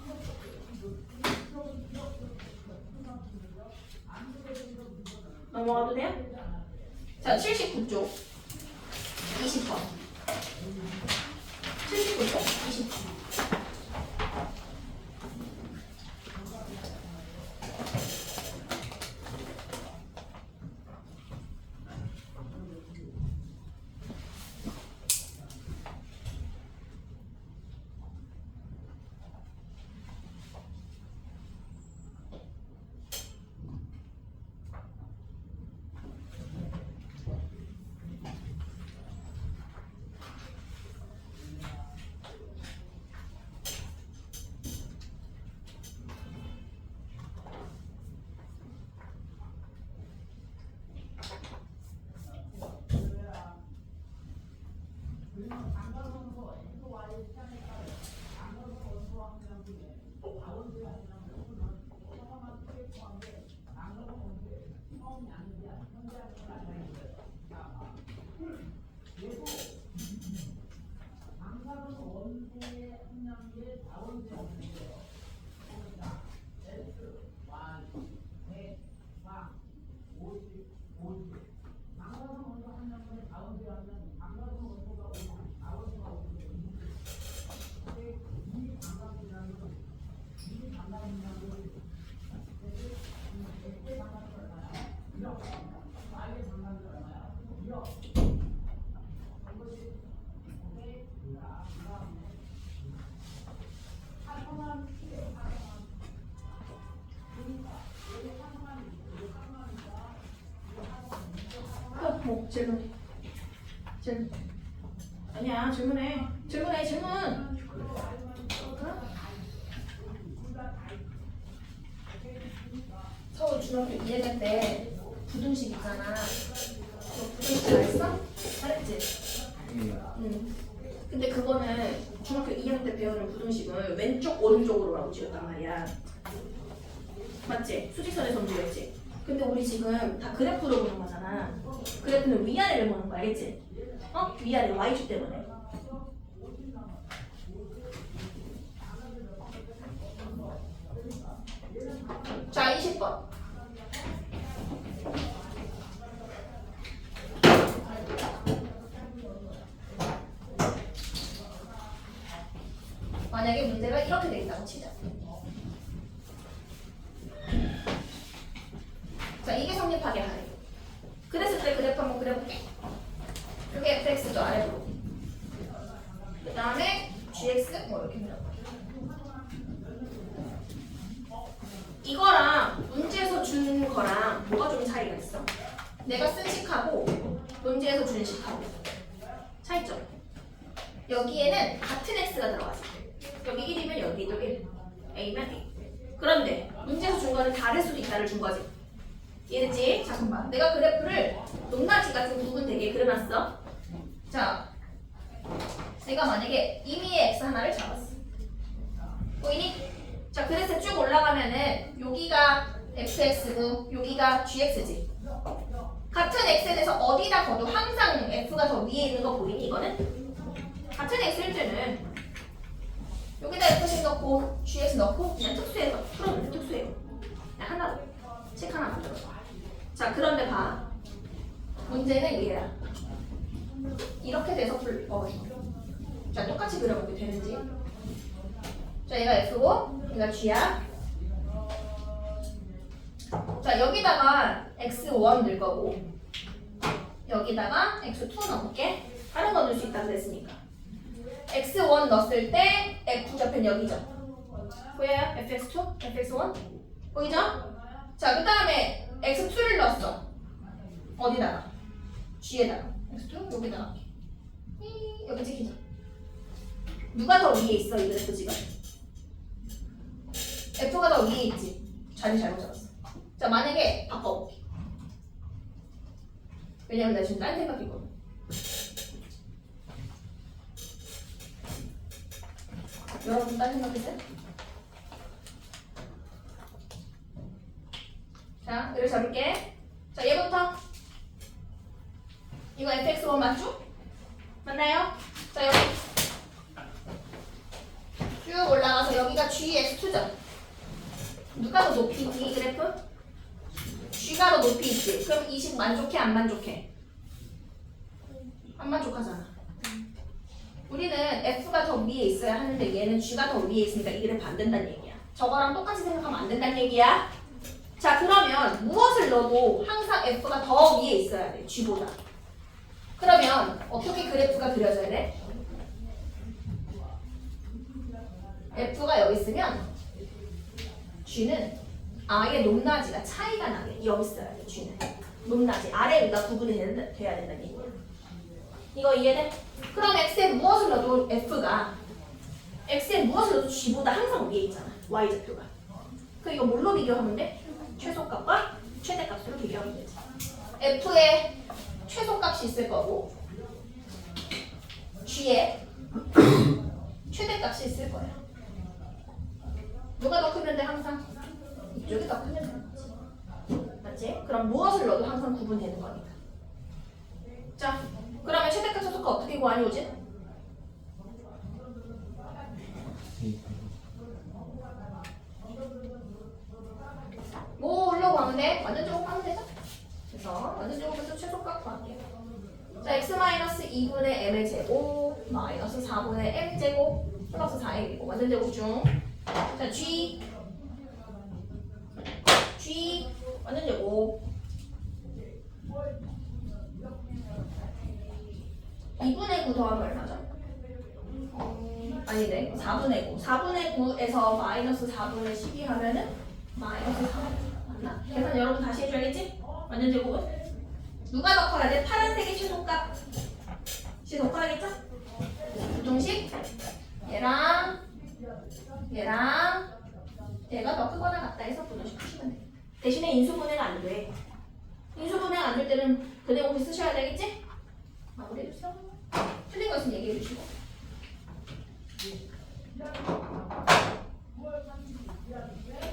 S1: 넘어가도 돼요? 자, 79쪽 20번 79쪽 20번 질문해. 질문. 아니야, 질문해. 질문해, 질문. 서울 중학교 2학년 때 부등식 있잖아. 너 부등식 잘했어? 잘했지? 응. 근데 그거는 중학교 2학년 때 배우는 부등식을 왼쪽 오른쪽으로 하고 지었단 말이야. 맞지? 수직선에서 움직였지? 근데 우리 지금 다 그래프로 보는 거잖아. 그래프는 위아래를 보는 거 알겠지? 어? 위아래 y축 때문에. 자, 20번. 만약에 문제가 이렇게 돼 있다고 치자. 자, 이게 성립하게 하래. 그랬을 때 그래프 한번 그려볼게. 여기 fx도 아래로. 그 다음에 gx 뭐 이렇게 그려볼게. 이거랑 문제에서 준 거랑 뭐가 좀 차이가 있어? 내가 쓴 식하고 문제에서 준 식하고 차이점. 여기에는 같은 x가 들어가지. 여기 1이면 여기도 1, a면 a. 그런데 문제에서 준 거는 다를 수도 있다를 준 거지. 이해됐지? 잠깐만. 내가 그래프를 높낮이가 좀 구분되게 그려놨어. 자, 내가 만약에 임의의 x 하나를 잡았어. 보이니? 자, 그래서 쭉 올라가면은 여기가 fx고 여기가 gx지. 같은 x에 대해서 어디다 거도 항상 f가 더 위에 있는 거 보이니? 이거는? 같은 x일 때는 여기다 fx 넣고 gx 넣고 그냥 특수해서 풀어놓는 특수해요. 그냥 하나로 책 하나 만들어서. 자, 그런데 봐. 문제는 얘야. 이렇게 돼서 자, 똑같이 그려보게 되는지. 자, 얘가 f고 얘가 g야. 자, 여기다가 x1 넣을 거고 여기다가 x2 넣을게. 다른 거 넣을 수 있다고 했으니까. x1 넣었을 때 f 좌표는 여기죠. 보여요? fx2, fx1 보이죠? 자, 그 다음에 x2를 넣었어. 어디다가? g에다가. x2 여기다가. 여기 찍히죠. 누가 더 위에 있어 이 그래프 지금? f가 더 위에 있지. 자리 잘못 잡았어. 자, 만약에 바꿔볼게. 왜냐면 나 지금 딴 생각이거든. 여러분 딴 생각이세요? 자, 얘를 잡을게. 자, 얘부터. 이거 fx1 맞죠? 맞나요? 자, 여기 쭉 올라가서 여기가 gx2죠. 누가 더 높이 있니, 이 그래프? g가 더 높이 있지. 그럼 이 식 만족해, 안 만족해? 안 만족하잖아. 우리는 f가 더 위에 있어야 하는데 얘는 g가 더 위에 있으니까 이 그래프 안 된다는 얘기야. 저거랑 똑같이 생각하면 안 된다는 얘기야. 자, 그러면 무엇을 넣어도 항상 f가 더 위에 있어야 돼, g보다. 그러면 어떻게 그래프가 그려져야 돼? f가 여기 있으면 g는 아예 높낮이가 차이가 나게 여기 있어야 돼. g는 높낮이 아래 위가 구분이 돼야 된다는 얘기야. 이거 이해돼? 그럼 x에 무엇을 넣어도 f가 x에 무엇을 넣어도 g보다 항상 위에 있잖아. y좌표가. 그 이거 뭘로 비교하면 돼? 최소값과 최대값으로 비교하면 되지. f의 최소값이 있을 거고 g의 최대값이 있을 거야. 누가 더 크면 돼 항상? 이쪽이 더 크면 되는 거지. 맞지? 그럼 무엇을 넣어도 항상 구분되는 거니까. 자, 그러면 최대값 최소값 어떻게 구하니 오지? 뭐 하려고 하는데 완전 제곱하면 되죠? 그래서 완전 제곱해서 최소값 구할게요. 자, x-2분의 m의 제곱 마이너스 4분의 m 제곱 플러스 4m이고 완전 제곱 중. 자, g 완전 제곱 2분의 9 더하면 얼마죠? 아니네, 4분의 9. 4분의 9에서 마이너스 4분의 12 하면은 마이너스 4. 맞나? 계산 여러분 다시 해줘야겠지? 완전 제곱은? 누가 더 커야 돼? 파란색의 최소값. 더 커야겠죠? 부등식 얘랑 얘가 더 크거나 같다 해서 부등식 푸시면 돼. 대신에 인수분해가 안 돼. 인수분해가 안 될 때는 그대 공식 쓰셔야 되겠지? 마무리해주세요. 틀린 거 있으면 얘기해 주시고.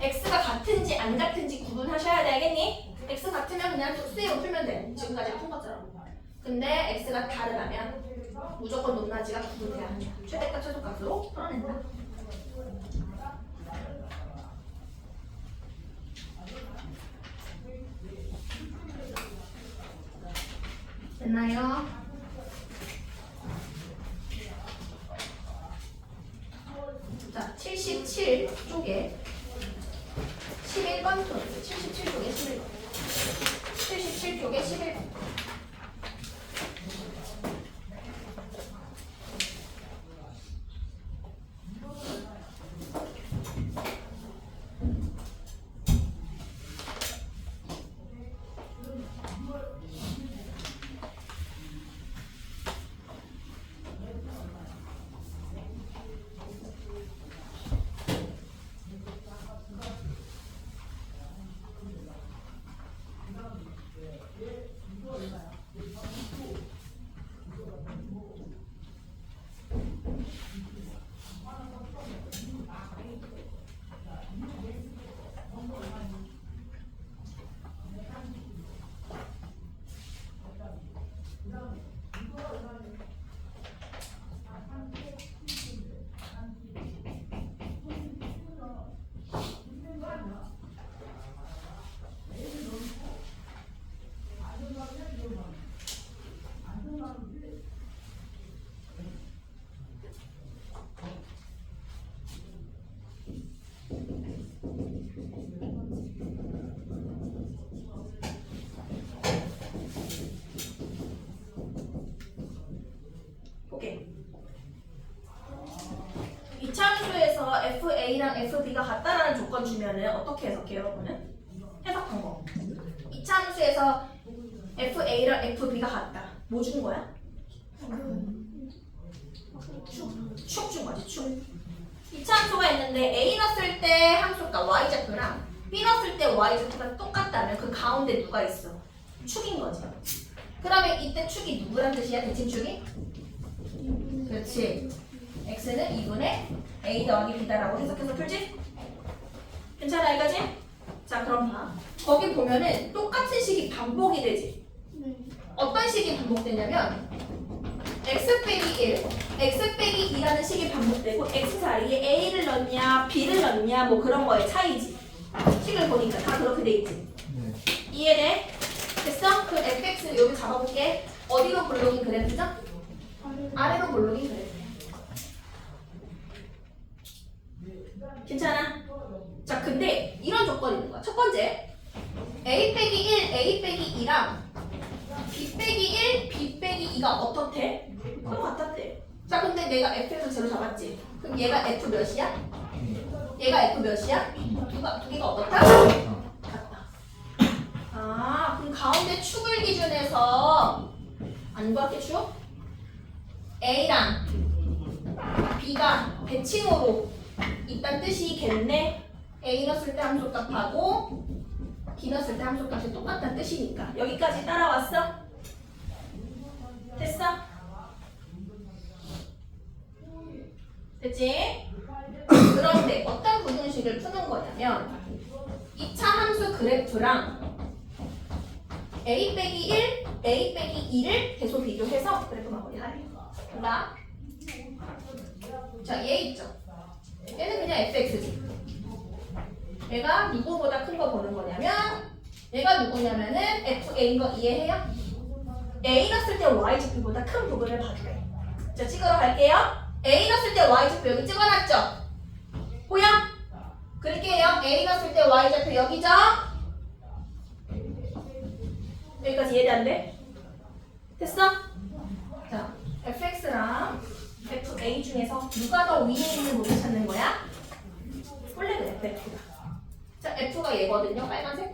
S1: x가 같은지 안 같은지 구분하셔야 되겠니? x 같으면 그냥 수식으로 풀면 돼. 지금까지 푼 것처럼. 근데 x가 다르다면 무조건 높낮이가 구분돼야 한다. 최대값 최소값으로 풀어낸다. 됐나요? 자, 77쪽에 11번 톤. 77쪽에 11번. 77쪽에 11번. 이차함수에서 FA랑 FB가 같다라는 조건 주면은 어떻게 해석해요, 여러분은? 해석 방법. 이차함수에서 FA랑 FB가 같다. 뭐 준 거야? 축 준 거지, 축. 이차함수가 있는데 A 넣었을 때 함수가 Y좌표랑 B 넣었을 때 Y좌표가 똑같다면 그 가운데 누가 있어? 축인 거지. 그러면 이때 축이 누구란 뜻이야, 대칭축이? 그렇지. x는 2분의 a 더하기 b다라고 해석해서 풀지? 괜찮아, 이거지? 자, 그럼 봐. 거기 보면은 똑같은 식이 반복이 되지? 어떤 식이 반복되냐면 x 빼기 1, x 빼기 2라는 식이 반복되고 x 자리에 a를 넣냐 b를 넣냐 뭐 그런 거의 차이지. 식을 보니까 다 그렇게 돼 있지. 이해돼? 됐어? 그 fx를 여기 잡아볼게. 어디로 볼록인 그래프죠? 아래로 볼록인 그래프. 괜찮아? 자, 근데 이런 조건이 있는 거야. 첫 번째, a 빼기 1, a 빼기 2랑 b 빼기 1, b 빼기 2가 어떻대? 그럼 같았대. 자, 근데 내가 f에서 제로 잡았지. 그럼 얘가 f 몇이야? 얘가 f 몇이야? 두 개가 어떻다? 같다. 아, 그럼 가운데 축을 기준해서 안 구할게 축? a랑 b가 대칭으로 있단 뜻이겠네. A 넣었을 때 함수값하고 B 넣었을 때 함수값이 똑같다는 뜻이니까. 여기까지 따라왔어? 됐어? 됐지? 그런데 어떤 부등식을 푸는 거냐면 2차 함수 그래프랑 A 빼기 1, A 빼기 2를 계속 비교해서 그래프 마무리하래. 그러니까 자, 얘 있죠? 얘는 그냥 fx지. 얘가 누구보다 큰 거 보는 거냐면 얘가 누구냐면은 fa인 거 이해해요? a 넣었을 때 y좌표보다 큰 부분을 봐주래. 자, 찍으러 갈게요. a 넣었을 때 y좌표 여기 찍어놨죠? 보여? 그릴게요. a 넣었을 때 y좌표 여기죠? 여기까지 이해돼 안 돼? 됐어? 자, fx랑 fa 중에서 누가 더 위에 있는 놈을 찾는 거야? 원래 그래, f가. 자, f가 얘거든요, 빨간색.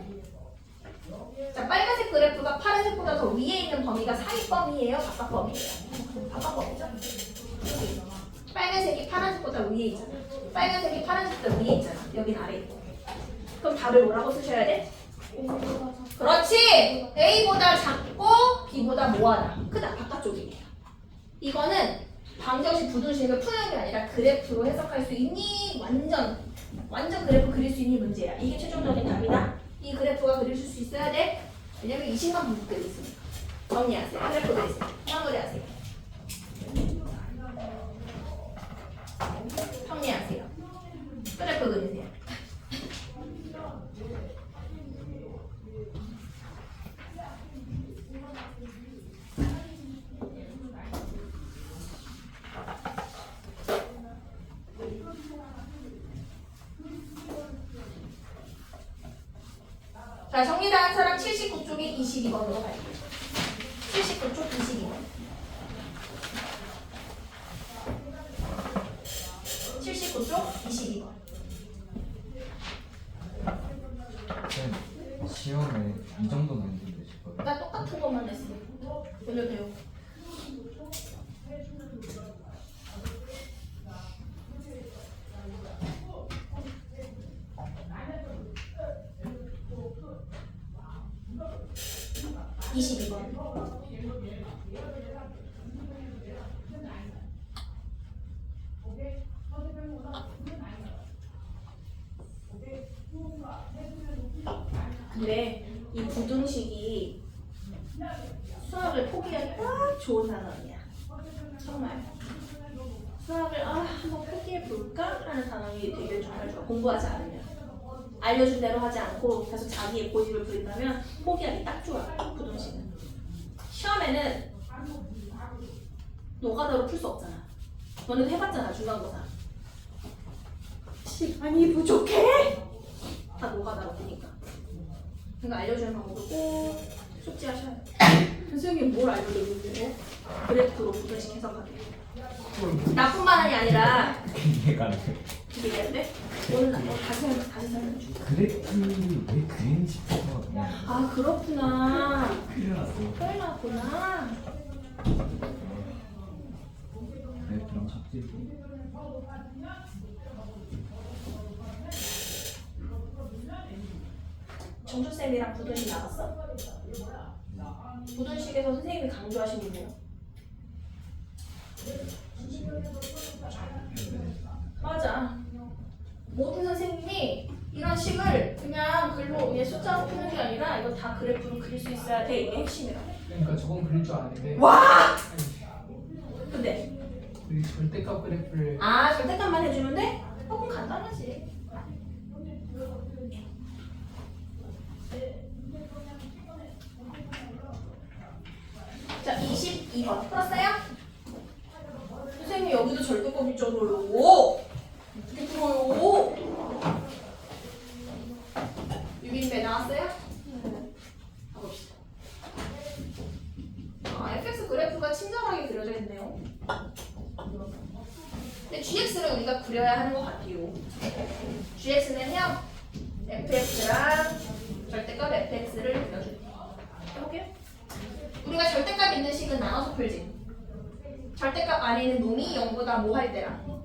S1: 자, 빨간색 그래프가 파란색보다 더 위에 있는 범위가 사이범위예요? 바깥범위예요? 바깥범위죠? 여기. 빨간색이 파란색보다 위에 있잖아. 빨간색이 파란색보다 위에 있잖아. 여긴 아래 있고. 그럼 답을 뭐라고 쓰셔야 돼? 그렇지! A보다 작고 B보다 뭐하다? 크다. 바깥쪽이니까. 이거는 방정식 부등식을 푸는 게 아니라 그래프로 해석할 수 있니? 완전 그래프 그릴 수 있는 문제야. 이게 최종적인 답이다. 이 그래프가 그려질 수 있어야 돼. 왜냐면 20만 분들이 있으니까. 정리하세요. 그래프 그리세요. 마무리하세요. 정리하세요. 그래프 그리세요. 자, 정리 다 한 사람 79쪽에 22번으로 갈게요. 79쪽 22번. 79쪽 22번.
S3: 시험에 이 정도는 했는데 싶어요.
S1: 나 똑같은 것만 했어. 오늘 배우고. 근데 이 부등식이 수학을 포기하기 딱 좋은 단원이야. 정말. 수학을 한번 포기해볼까? 하는 단원이 되게 정말 좋아. 공부하지 않으면. 알려준 대로 하지 않고 계속 자기의 고집을 부린다면 포기하기 딱 좋아. 부등식은. 시험에는 노가다로 풀 수 없잖아. 너네도 해봤잖아. 중간고사. 시간이 부족해? 다 노가다로 푸니까. 그러니까 알려주는 방법을 꼭 숙지하셔야 돼요. 선생님 뭘 알려줬는데요? 그래프로 부등식 해석하게. 나뿐만이 아니라
S3: 이해가 안 돼.
S1: 이게 돼? 오늘 다시 설명해 줄게.
S3: 그래프를 왜 그린지부터 그냥
S1: 아 그렇구나.
S3: 큰일 났어.
S1: 큰일 났구나.
S3: 그래프랑 착지.
S1: 정주쌤이랑 부등식 나왔어? 부등식에서 선생님이 강조하신 게 뭐예요? 맞아. 모든 선생님이 이런 식을 그냥 글로 그냥 숫자로 푸는 게 아니라 이거 다 그래프로 그릴 수 있어야 돼. 이게 핵심이라.
S2: 그러니까 저건 그릴 줄 아는데.
S1: 와! 근데
S2: 우리 절대값 그래프를
S1: 절대값만 해주면 돼? 그럼 간단하지. 자, 22번 풀었어요? 선생님 여기도 절대값 있잖아요. 어떻게 풀어요? 유빈배 나왔어요? 가봅시다. fx 그래프가 친절하게 그려져 있네요. 근데 gx를 우리가 그려야 하는 것 같아요. gx는요, fx랑 절대값 fx를 그려줄게요. 해볼게요. 우리가 절대값 있는 식은 나눠서 풀지. 절대값 안에 있는 놈이 0보다 뭐 할 때랑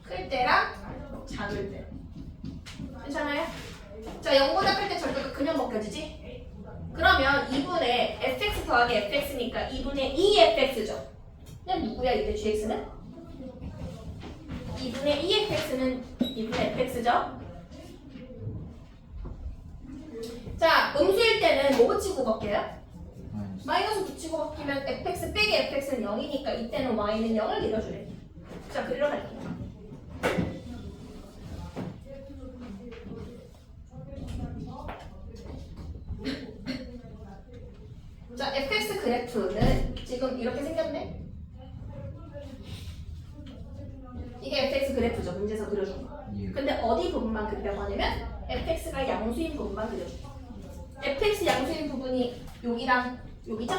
S1: 클 때랑 작을 때. 괜찮아요? 자, 0보다 클 때 절대값 그냥 벗겨지지? 그러면 2분의 fx 더하기 fx니까 2분의 2fx죠. 그냥 누구야 이때 gx는? 2분의 2fx는 2분의 fx죠. 자, 음수일 때는 뭐 붙이고 벗겨요? 마이너스 붙이고 바뀌면 fx 빼기 fx는 0이니까 이때는 y는 0을 그려주래. 자, 그리러 갈게요. 자, fx 그래프는 지금 이렇게 생겼네. 이게 fx 그래프죠. 문제에서 그려준 거.
S3: 예.
S1: 근데 어디 부분만 그리려고 하냐면 fx가 양수인 부분만 그려줘. fx 양수인 부분이 여기랑 여기죠?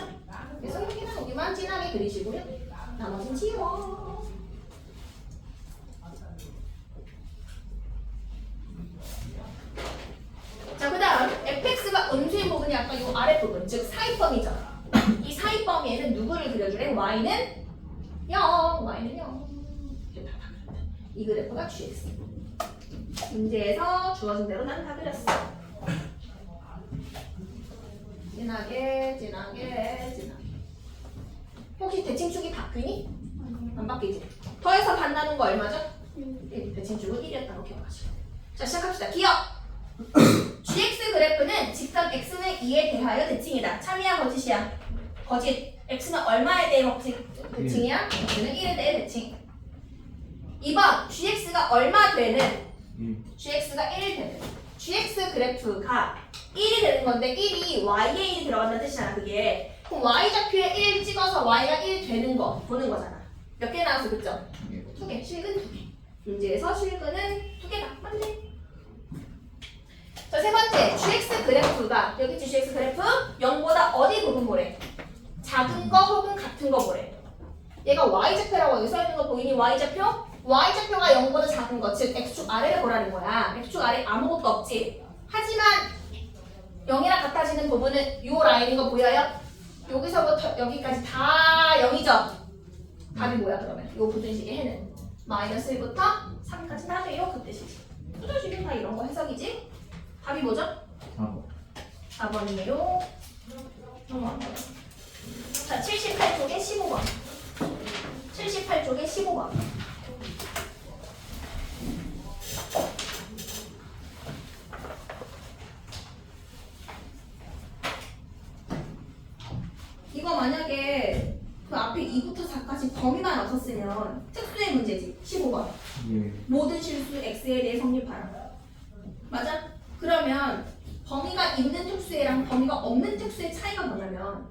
S1: 그래서 여기는 여기만 진하게 그리시고요. 나머지는 지워. 자, 그 다음 fx가 음수인 부분이 작으니 아까 이 아랫부분, 즉 사이범위죠. 이 사이범위에는 누구를 그려주래? y는 0, y는 0. 이렇게 다 그렸다. 이 그래프가 gx. 문제에서 주어진 대로 난 다 그렸어. 진하게. 혹시 대칭축이 바뀌니? 안 바뀌지. 더해서 반나눈 거 얼마죠? 1. 대칭축은 1이었다고 기억하시고. 자, 시작합시다. 기억! gx 그래프는 직선 x는 2에 대하여 대칭이다. 참이야 거짓이야? 거짓. x는 얼마에 대해 대칭이야? x는 1에 대해 대칭. 2번 gx가 얼마 되는?
S3: 1.
S1: gx가 1 되는. gx 그래프가 1이 되는 건데 1이 y에 1이 들어간다는 뜻이잖아 그게. 그럼 y좌표에 1 찍어서 y가 1 되는 거 보는 거잖아. 몇 개 나왔어 그죠? 2개. 실근 2개. 문제에서 실근은 2개다. 맞네. 자, 세 번째 gx 그래프가 여기 있지 gx 그래프 0보다 어디 부분 보래? 작은 거 혹은 같은 거 보래. 얘가 y좌표라고 여기 써있는 거 보이니? y좌표? y좌표가 0보다 작은 거, 즉 x축 아래를 보라는 거야. x축 아래 아무것도 없지. 하지만 0이랑 같아지는 부분은 요 라인인 거 보여요? 여기서부터 여기까지 다 0이죠? 답이 뭐야 그러면? 요 부등식의 해는 마이너스 1부터 3까지 다 돼요. 그 뜻이지. 부등식은 다 이런 거 해석이지? 답이 뭐죠?
S3: 4번.
S1: 4번이에요. 넘어갑니다. 자, 78쪽에 15번. 78쪽에 15번. 이거 만약에 그 앞에 2부터 4까지 범위만 없었으면 특수의 문제지. 15번.
S3: 예.
S1: 모든 실수 x에 대해 성립하라. 맞아? 그러면 범위가 있는 특수애랑 범위가 없는 특수의 차이가 뭐냐면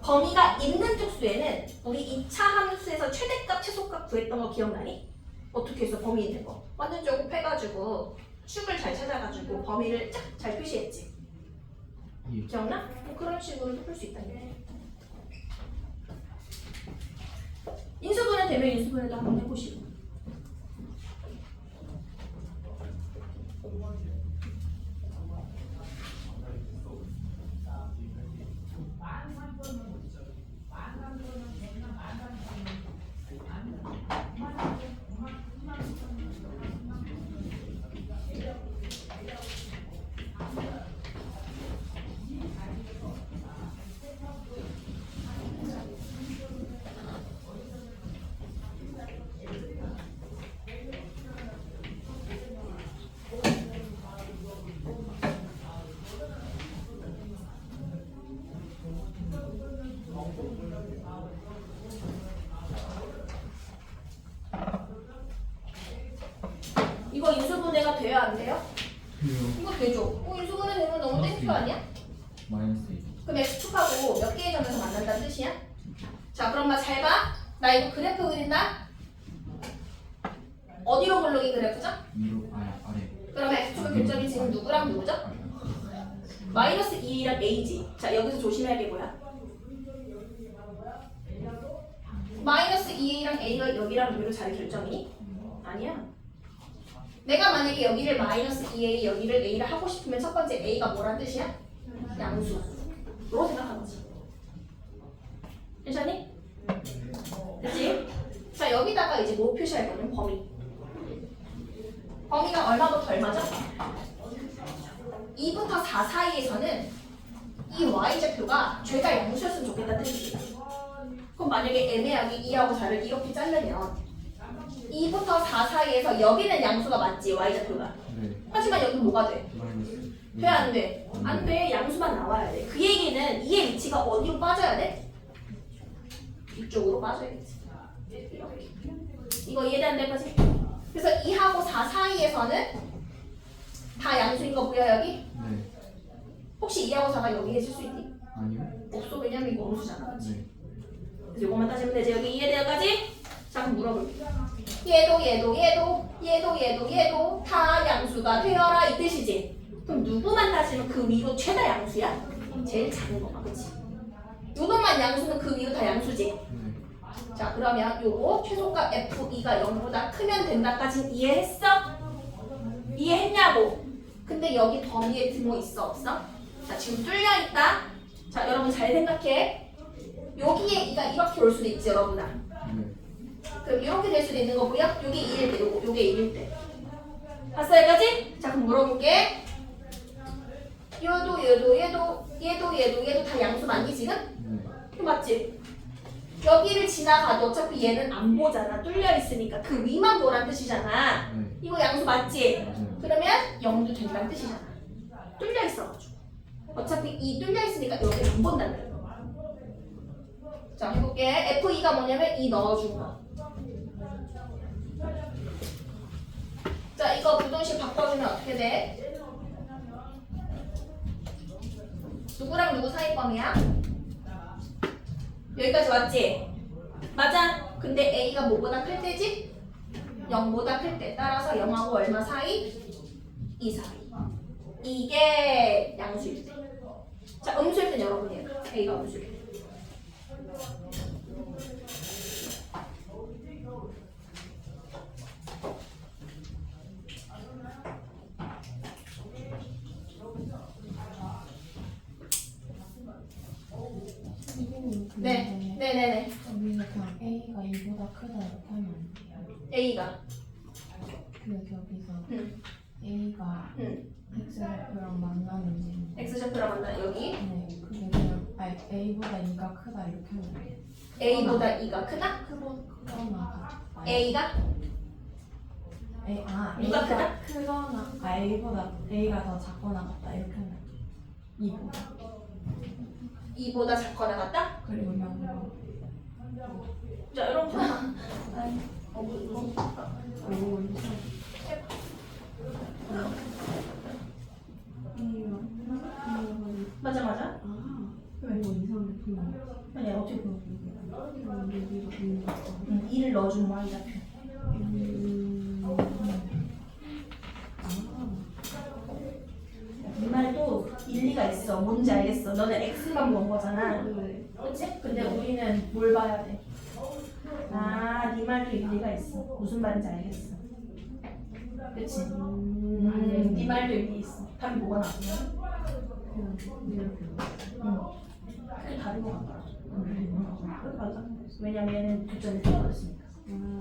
S1: 범위가 있는 특수에는 우리 2차 함수에서 최대값, 최소값 구했던 거 기억나니? 어떻게 해서 범위 있는 거? 완전 조곱해가지고 축을 잘 찾아가지고 범위를 쫙 잘 표시했지.
S3: 예.
S1: 기억나? 뭐 그런 식으로도 풀 수 있다는 거야. 인수분해 되면 인수분해도 한번 해보시고. 이거 인수분해가 돼요? 안 돼요? 이거 되죠? 인수분해 되면 너무 땡큐 아니야?
S3: 마이너스 1.
S1: 그럼 x축하고 몇 개의 점에서 만난다는 뜻이야? 자, 그럼 마 잘 봐. 나 이거 그래프 그린다? 어디로 볼록이 그래프죠?
S3: 위로 아래.
S1: 그러면 x축의 교점이 지금 누구랑 누구죠? 마이너스 2랑 a지. 자, 여기서 조심해야 할 게 뭐야? 마이너스 2a랑 a가 여기랑 여기로 자리 결정이니? 아니야. 내가 만약에 여기를 마이너스 2a, 여기를 a를 하고 싶으면 첫 번째 a가 뭐란 뜻이야? 양수로 생각하는 거지. 괜찮니? 그치? 자, 여기다가 이제 뭐 표시할 거냐면 범위. 범위가 얼마부터 얼마죠? 2부터 4 사이에서는 이 y좌표가 죄가 양수였으면 좋겠다는 뜻이지. 그럼 만약에 애매하게 2하고 4를 이렇게 자르면 2부터 4 사이에서 여기는 양수가 맞지, y좌표가.
S3: 네.
S1: 하지만 여기 뭐가 돼?
S3: 마이너스.
S1: 돼, 안 돼? 안 돼. 양수만 나와야 돼. 그 얘기는 2의 위치가 어디로 빠져야 돼? 이쪽으로 빠져야겠지. 이렇게. 이거 이해돼 안 될 거지? 그래서 2하고 4 사이에서는 다 양수인 거 보여, 여기?
S3: 네.
S1: 혹시 2하고 4가 여기에 있을 수 있니?
S3: 아니요.
S1: 없어. 왜냐면 이거 음수잖아. 그치?
S3: 네.
S1: 그래서 이거만 따지면 되지. 여기 이해돼요까지? 자, 그럼 물어볼게. 얘도 다 양수가 되어라 이 뜻이지. 그럼 누구만 따지면 그 위로 최다 양수야? 제일 작은 거만, 그치? 요놈만 양수는 그 위로 다 양수지.
S3: 네.
S1: 자, 그러면 요거 최소값 f2가 0보다 크면 된다까지 이해했어? 이해했냐고? 근데 여기 범위에 등호 있어 없어? 자, 지금 뚫려 있다. 자, 여러분 잘 생각해. 여기에 2가 이렇게 올 수도 있지, 여러분아.
S3: 네.
S1: 그럼 이렇게 될 수도 있는 거고요. 요게 2일 때, 요게 1일 때. 봤어, 여기까지? 자, 그럼 물어볼게. 얘도 다 양수 맞니, 지금?
S3: 네.
S1: 맞지? 여기를 지나가도 어차피 얘는 안 보잖아. 뚫려 있으니까. 그 위만 보란 뜻이잖아.
S3: 네.
S1: 이거 양수 맞지?
S3: 맞아요.
S1: 그러면 0도 된다는 뜻이잖아. 뚫려 있어가지고. 어차피 이 뚫려 있으니까 여기를 안 본다는 거. 자, 해볼게. F2가 뭐냐면 이 넣어준 거. 자, 이거 부동식 바꿔주면 어떻게 돼? 누구랑 누구 사이범이야? 여기까지 맞지? 맞아. 근데 A가 뭐보다 클 때지? 0보다 클 때. 따라서 0하고 얼마 사이? 2 사이. 이게 양수일 때. 자, 음수일 땐 여러분이에요. A가 음수일 때. 네, 네네네.
S4: 여기는 그냥 A가 2보다 크다 이렇게 하면 안 돼요.
S1: A가.
S4: 그래서 여기서
S1: 응.
S4: A가
S1: 응.
S4: X랑 만나는
S1: X좌표랑 만나 여기.
S4: 네, 그게 그냥 A보다 2가 크다 이렇게 하면 돼요.
S1: A보다 2가 크다?
S4: 크거나 같다.
S1: A가? 누가
S4: A가
S1: 크다?
S4: 크거나 A보다 A가 더 작거나 같다 이렇게 하면 돼요. 2보다
S1: 2보다 작거나 같다?
S4: 그리고 0보다
S1: 자, 여러분 봐.
S4: 오 이상
S1: 맞아, 맞아.
S4: 왜 이거 이상하게 풀려?
S1: 아니, 어떻게 보는
S4: 여기가
S1: 2를 넣어주는 y 좌표. 이 말도 일리가 있어. 뭔지 알겠어. 너는 x만 본 거잖아. 그치? 근데 우리는 뭘 봐야 돼? 아, 네 말도 일리가 있어. 무슨 말인지 알겠어. 그치? 네 말도 일리 있어. 답이 뭐가 나오냐? 그게 답인 것 같아. 그렇게 맞아. 왜냐면 얘는 교점이 틀어졌으니까.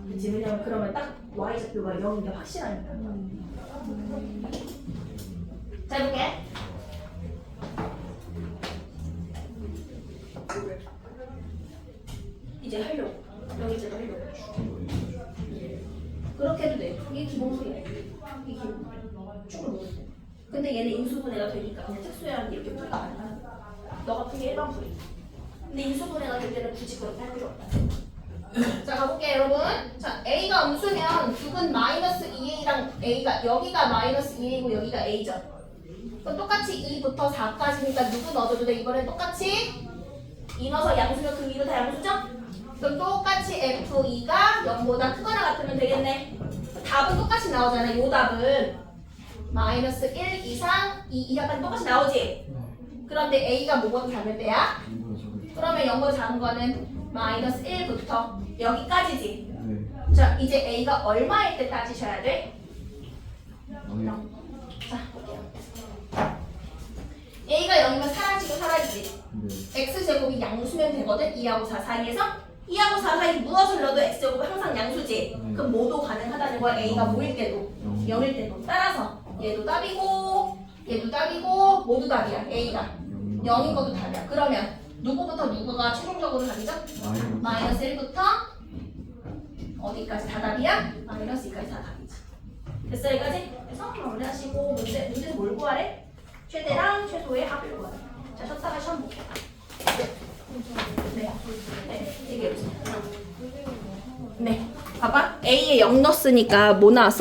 S1: 그치? 왜냐면 그러면 딱 y좌표가 0인 게 확실하니까. 자, 해볼게. 이제 하려고. 여기제도 하려고. 그렇게 해도 돼. 이게 기본소리야. 이게 기본. 축을 먹을 때. 근데 얘는 인수분해가 되니까 그냥 특수해하는 게 이렇게 풀이가 가능한 거야. 너 같은 게 일반 풀이. 근데 인수분해가 될 때는 굳이 그렇게 할 필요 없다. 자, 가볼게요, 여러분. 자, A가 음수면 두근 마이너스 2A랑 A가 여기가 마이너스 2A고 여기가 A죠. 그럼 똑같이 2부터 4까지니까 누구 넣어줘도 돼. 이번엔 똑같이 2 넣어서 양수면 그 위로 다 양수죠? 그럼 똑같이 F2가 0보다 크거나 같으면 되겠네. 답은 똑같이 나오잖아. 요 답은 마이너스 1 이상 2 이하까지 똑같이 나오지? 그런데 A가 뭐보다 작을 때야? 그러면 0보다 작은 거는 마이너스 1부터 여기까지지?
S3: 네.
S1: 자, 이제 A가 얼마일 때 따지셔야 돼?
S3: 네.
S1: 자, 볼게요. A가 0이면 사라지고 사라지지.
S3: 네.
S1: X제곱이 양수면 되거든. 2하고 4 사이에서 2하고 4 사이 무엇을 넣어도 X제곱은 항상 양수지. 그럼 뭐도 가능하다는 거야. A가 뭐일 때도 0일 때도. 따라서 얘도 답이고 얘도 답이고 모두 답이야. A가 0인 것도 답이야. 그러면 누구부터 누구가 최종적으로 답이죠? 마이너스 1부터 어디까지 다 답이야? 마이너스 2까지 다 답이지. 됐어, 여기까지? 그래서 마무리하시고 문제에서 뭘 구하래? 최대랑 최소의 합을 구하래. 자, 쳤다가 시험 볼게요. 네, 얘기해보세요. 네, 봐봐. A에 0 넣었으니까 뭐 나왔어?